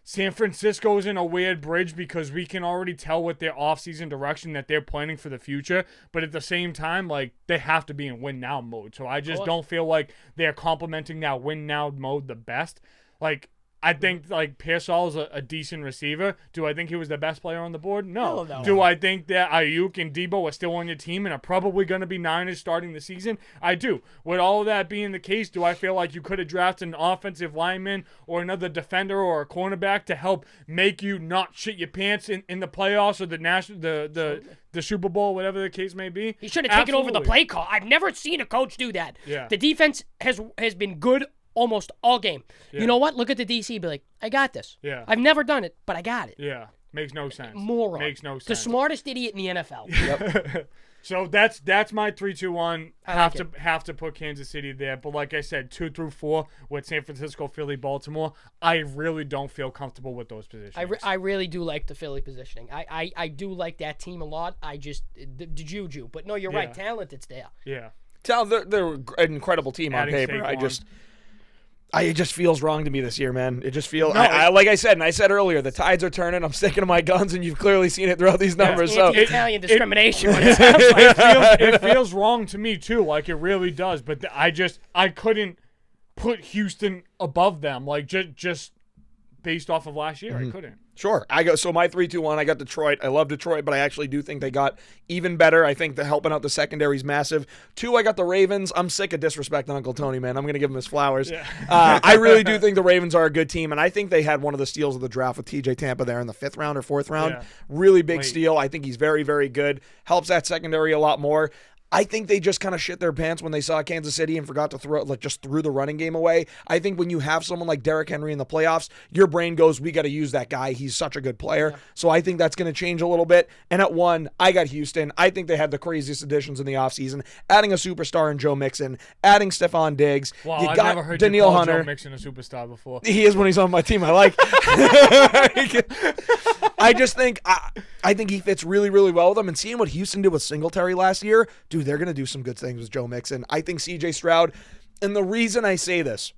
San Francisco is in a weird bridge because we can already tell with their offseason direction that they're planning for the future. But at the same time, like, they have to be in win-now mode. So I just don't feel like they're complementing that win-now mode the best. Like, I think, like, Pearsall is a decent receiver. Do I think he was the best player on the board? No. No. Do I think that Ayuk and Debo are still on your team and are probably going to be Niners starting the season? I do. With all of that being the case, do I feel like you could have drafted an offensive lineman or another defender or a cornerback to help make you not shit your pants in the playoffs or the Super Bowl, whatever the case may be? He should have taken over the play call. I've never seen a coach do that. Yeah. The defense has been good almost all game. Yeah. You know what? Look at the DC. Be like, I got this. Yeah. I've never done it, but I got it. Yeah. Makes no sense. Moron. Makes no sense. The smartest idiot in the NFL. Yep. So that's my 3, 2, 1. I Have to put Kansas City there. But like I said, 2 through 4 with San Francisco, Philly, Baltimore, I really don't feel comfortable with those positions. I really do like the Philly positioning. I do like that team a lot. I just the juju. But no, you're right. Talent, it's there. Yeah. They're an incredible team on paper. It just feels wrong to me this year, man. It just feels like I said, and I said earlier, the tides are turning. I'm sticking to my guns, and you've clearly seen it throughout these numbers. It's so anti-Italian discrimination. What it sounds like. It feels wrong to me too, like it really does. But I couldn't put Houston above them, like just based off of last year. I couldn't. Sure. So my 3, 2, 1, I got Detroit. I love Detroit, but I actually do think they got even better. I think the helping out the secondary is massive. 2, I got the Ravens. I'm sick of disrespecting Uncle Tony, man. I'm going to give him his flowers. Yeah. I really do think the Ravens are a good team, and I think they had one of the steals of the draft with TJ Tampa there in the 5th round or 4th round. Yeah. Really big steal. I think he's very, very good. Helps that secondary a lot more. I think they just kind of shit their pants when they saw Kansas City and forgot to just threw the running game away. I think when you have someone like Derrick Henry in the playoffs, your brain goes, we got to use that guy. He's such a good player. Yeah. So I think that's going to change a little bit. And at 1, I got Houston. I think they had the craziest additions in the offseason. Adding a superstar in Joe Mixon, adding Stephon Diggs. Wow, you I've got never heard Danielle you call Hunter. Joe Mixon a superstar before. He is when he's on my team. I like. I just think I think he fits really, really well with them. And seeing what Houston did with Singletary last year, dude, they're going to do some good things with Joe Mixon. I think C.J. Stroud, and the reason I say this,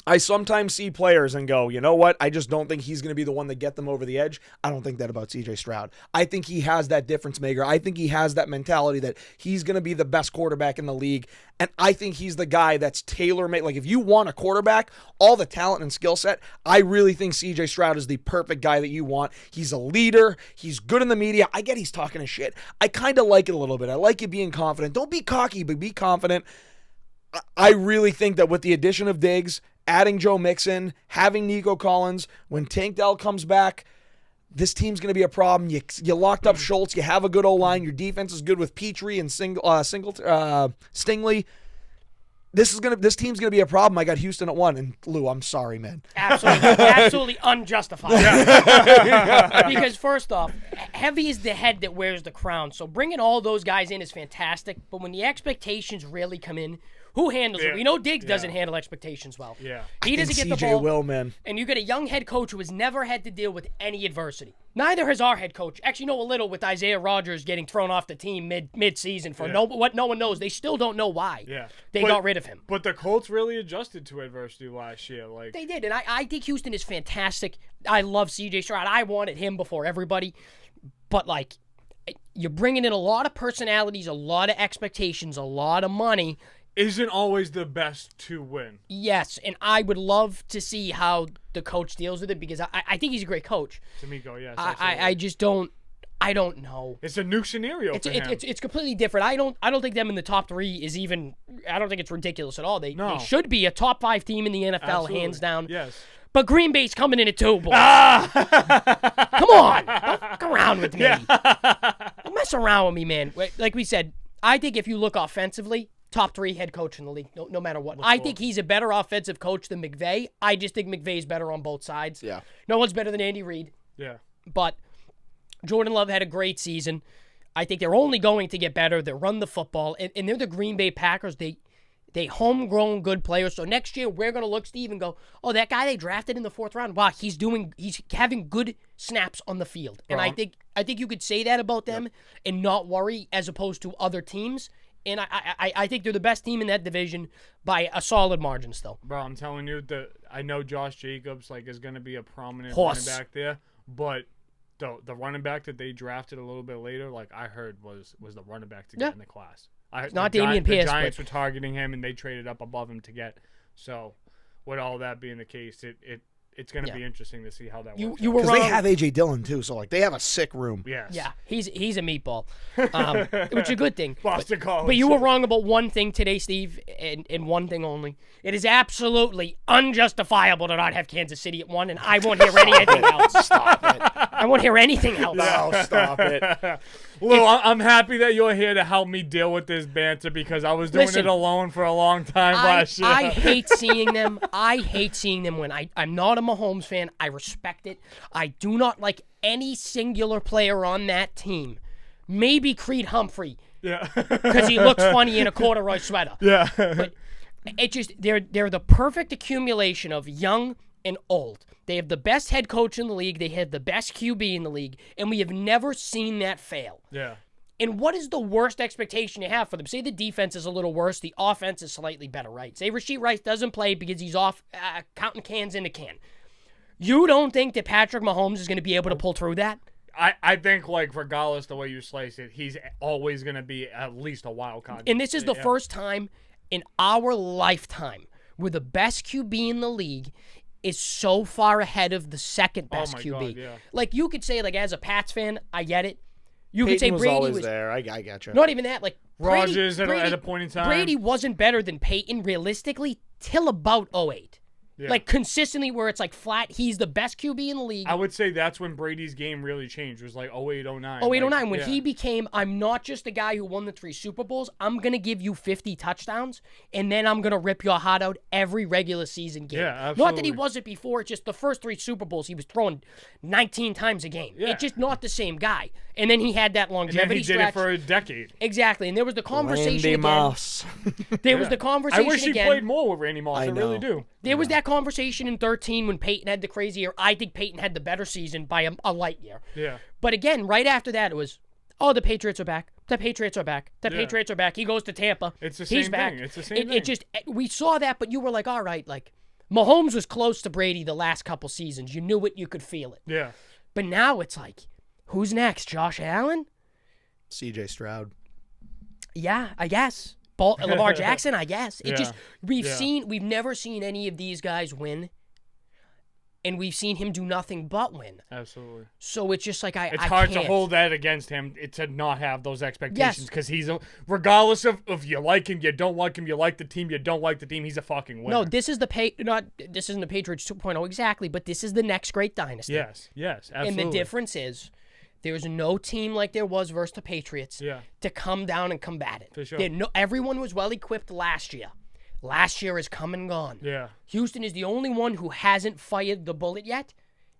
I sometimes see players and go, you know what? I just don't think he's going to be the one to get them over the edge. I don't think that about CJ Stroud. I think he has that difference maker. I think he has that mentality that he's going to be the best quarterback in the league. And I think he's the guy that's tailor-made. Like, if you want a quarterback, all the talent and skill set, I really think CJ Stroud is the perfect guy that you want. He's a leader. He's good in the media. I get he's talking a shit. I kind of like it a little bit. I like you being confident. Don't be cocky, but be confident. I really think that with the addition of Diggs, adding Joe Mixon, having Nico Collins, when Tank Dell comes back, this team's going to be a problem. You locked up Schultz. You have a good O-line. Your defense is good with Petrie and Stingley. This team's going to be a problem. I got Houston at 1. And, Lou, I'm sorry, man. Absolutely unjustified. Because, first off, heavy is the head that wears the crown. So bringing all those guys in is fantastic. But when the expectations really come in, who handles it? We know Diggs doesn't handle expectations well. Yeah. He doesn't get the CJ ball. will, man. And you get a young head coach who has never had to deal with any adversity. Neither has our head coach. Actually, know a little with Isaiah Rodgers getting thrown off the team mid-season for what no one knows. They still don't know why they got rid of him. But the Colts really adjusted to adversity last year. They did, and I think Houston is fantastic. I love C.J. Stroud. I wanted him before everybody. But, you're bringing in a lot of personalities, a lot of expectations, a lot of money. Isn't always the best to win. Yes, and I would love to see how the coach deals with it because I think he's a great coach. D'Amico, yes. I just don't. I don't know. It's a new scenario for him. It's completely different. I don't think them in the top 3 is even. I don't think it's ridiculous at all. They should be a top 5 team in the NFL, Absolutely. hands down. Yes. But Green Bay's coming in at 2, boys. Come on, don't fuck around with me. Don't mess around with me, man. Like we said, I think if you look offensively, top 3 head coach in the league, no matter what. I think he's a better offensive coach than McVay. I just think McVay's better on both sides. Yeah. No one's better than Andy Reid. Yeah. But Jordan Love had a great season. I think they're only going to get better. They run the football, and they're the Green Bay Packers. They homegrown good players. So next year we're going to look, Steve, and go, oh, that guy they drafted in the 4th round, wow, he's having good snaps on the field. And I think you could say that about them and not worry as opposed to other teams. And I think they're the best team in that division by a solid margin still. Bro, I'm telling you, I know Josh Jacobs is going to be a prominent Horse. running back there, but the running back that they drafted a little bit later, I heard was the running back to get in the class. Not Damian Pierce. The Giants were targeting him, and they traded up above him to get. So, with all that being the case, it's going to be interesting to see how that works. You were Because wrong. they have A.J. Dillon, too, so, they have a sick room. Yes. Yeah, he's a meatball, which is a good thing. Boston College. But you were wrong about one thing today, Steve, and one thing only. It is absolutely unjustifiable to not have Kansas City at 1, and I won't hear anything else. Stop it. I won't hear anything else. No, stop it. Lou, I'm happy that you're here to help me deal with this banter because I was doing it alone for a long time last year. I hate seeing them. I hate seeing them win. I'm not a Mahomes fan. I respect it. I do not like any singular player on that team. Maybe Creed Humphrey. Yeah. Because he looks funny in a corduroy sweater. Yeah. But it just they're the perfect accumulation of young and old. They have the best head coach in the league. They have the best QB in the league. And we have never seen that fail. Yeah. And what is the worst expectation you have for them? Say the defense is a little worse. The offense is slightly better, right? Say Rashee Rice doesn't play because he's off counting cans in a can. You don't think that Patrick Mahomes is going to be able to pull through that? I think, regardless the way you slice it, he's always going to be at least a wild card. And this is the first time in our lifetime where the best QB in the league is so far ahead of the second best QB. God, yeah. You could say, as a Pats fan, I get it. You Peyton could say was Brady always was there. I got you. not even that. Rodgers at a point in time. Brady wasn't better than Peyton realistically till about 2008. Yeah. Consistently where it's flat, he's the best QB in the league. I would say that's when Brady's game really changed. It was 08, 09. 08, 09, when he became, I'm not just the guy who won the 3 Super Bowls. I'm going to give you 50 touchdowns, and then I'm going to rip your heart out every regular season game. Yeah, absolutely. Not that he wasn't before. It's just the first 3 Super Bowls, he was throwing 19 times a game. Yeah. It's just not the same guy. And then he had that longevity and then he did stretch. it for a decade. Exactly. And there was the conversation Randy again. Moss. There was the I conversation wish he again. played more with Randy Moss. I really do. There was that conversation in 13 when Peyton had the crazy year. I think Peyton had the better season by a light year. Yeah. But again, right after that, it was, the Patriots are back. The Patriots are back. The Patriots are back. He goes to Tampa. It's the He's same back. thing. It's the same thing. We saw that, but you were all right, Mahomes was close to Brady the last couple seasons. You knew it. You could feel it. Yeah. But now it's like, who's next? Josh Allen? CJ Stroud. Yeah, I guess. Lamar Jackson, I guess. We've never seen any of these guys win, and we've seen him do nothing but win. Absolutely. So it's just like it's hard to hold that against him to not have those expectations because he's regardless of if you like him, you don't like him, you like the team, you don't like the team, he's a fucking winner. No, this isn't the Patriots 2.0 exactly, but this is the next great dynasty. Yes, absolutely. And the difference is there's no team like there was versus the Patriots to come down and combat it. For sure. Everyone was well equipped last year. Last year is come and gone. Yeah. Houston is the only one who hasn't fired the bullet yet,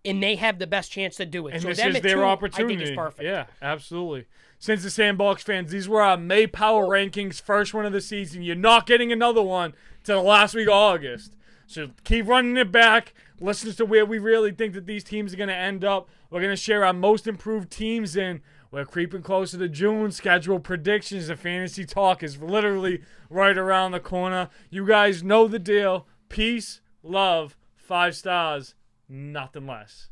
and they have the best chance to do it. And so this them is at their 2, opportunity. I think is perfect. Yeah, absolutely. Since the Sandbox fans, these were our May Power Rankings, first one of the season. You're not getting another one till the last week of August. So keep running it back. Listen to where we really think that these teams are going to end up. We're going to share our most improved teams in. We're creeping closer to June. Schedule predictions. The fantasy talk is literally right around the corner. You guys know the deal. Peace, love, 5 stars, nothing less.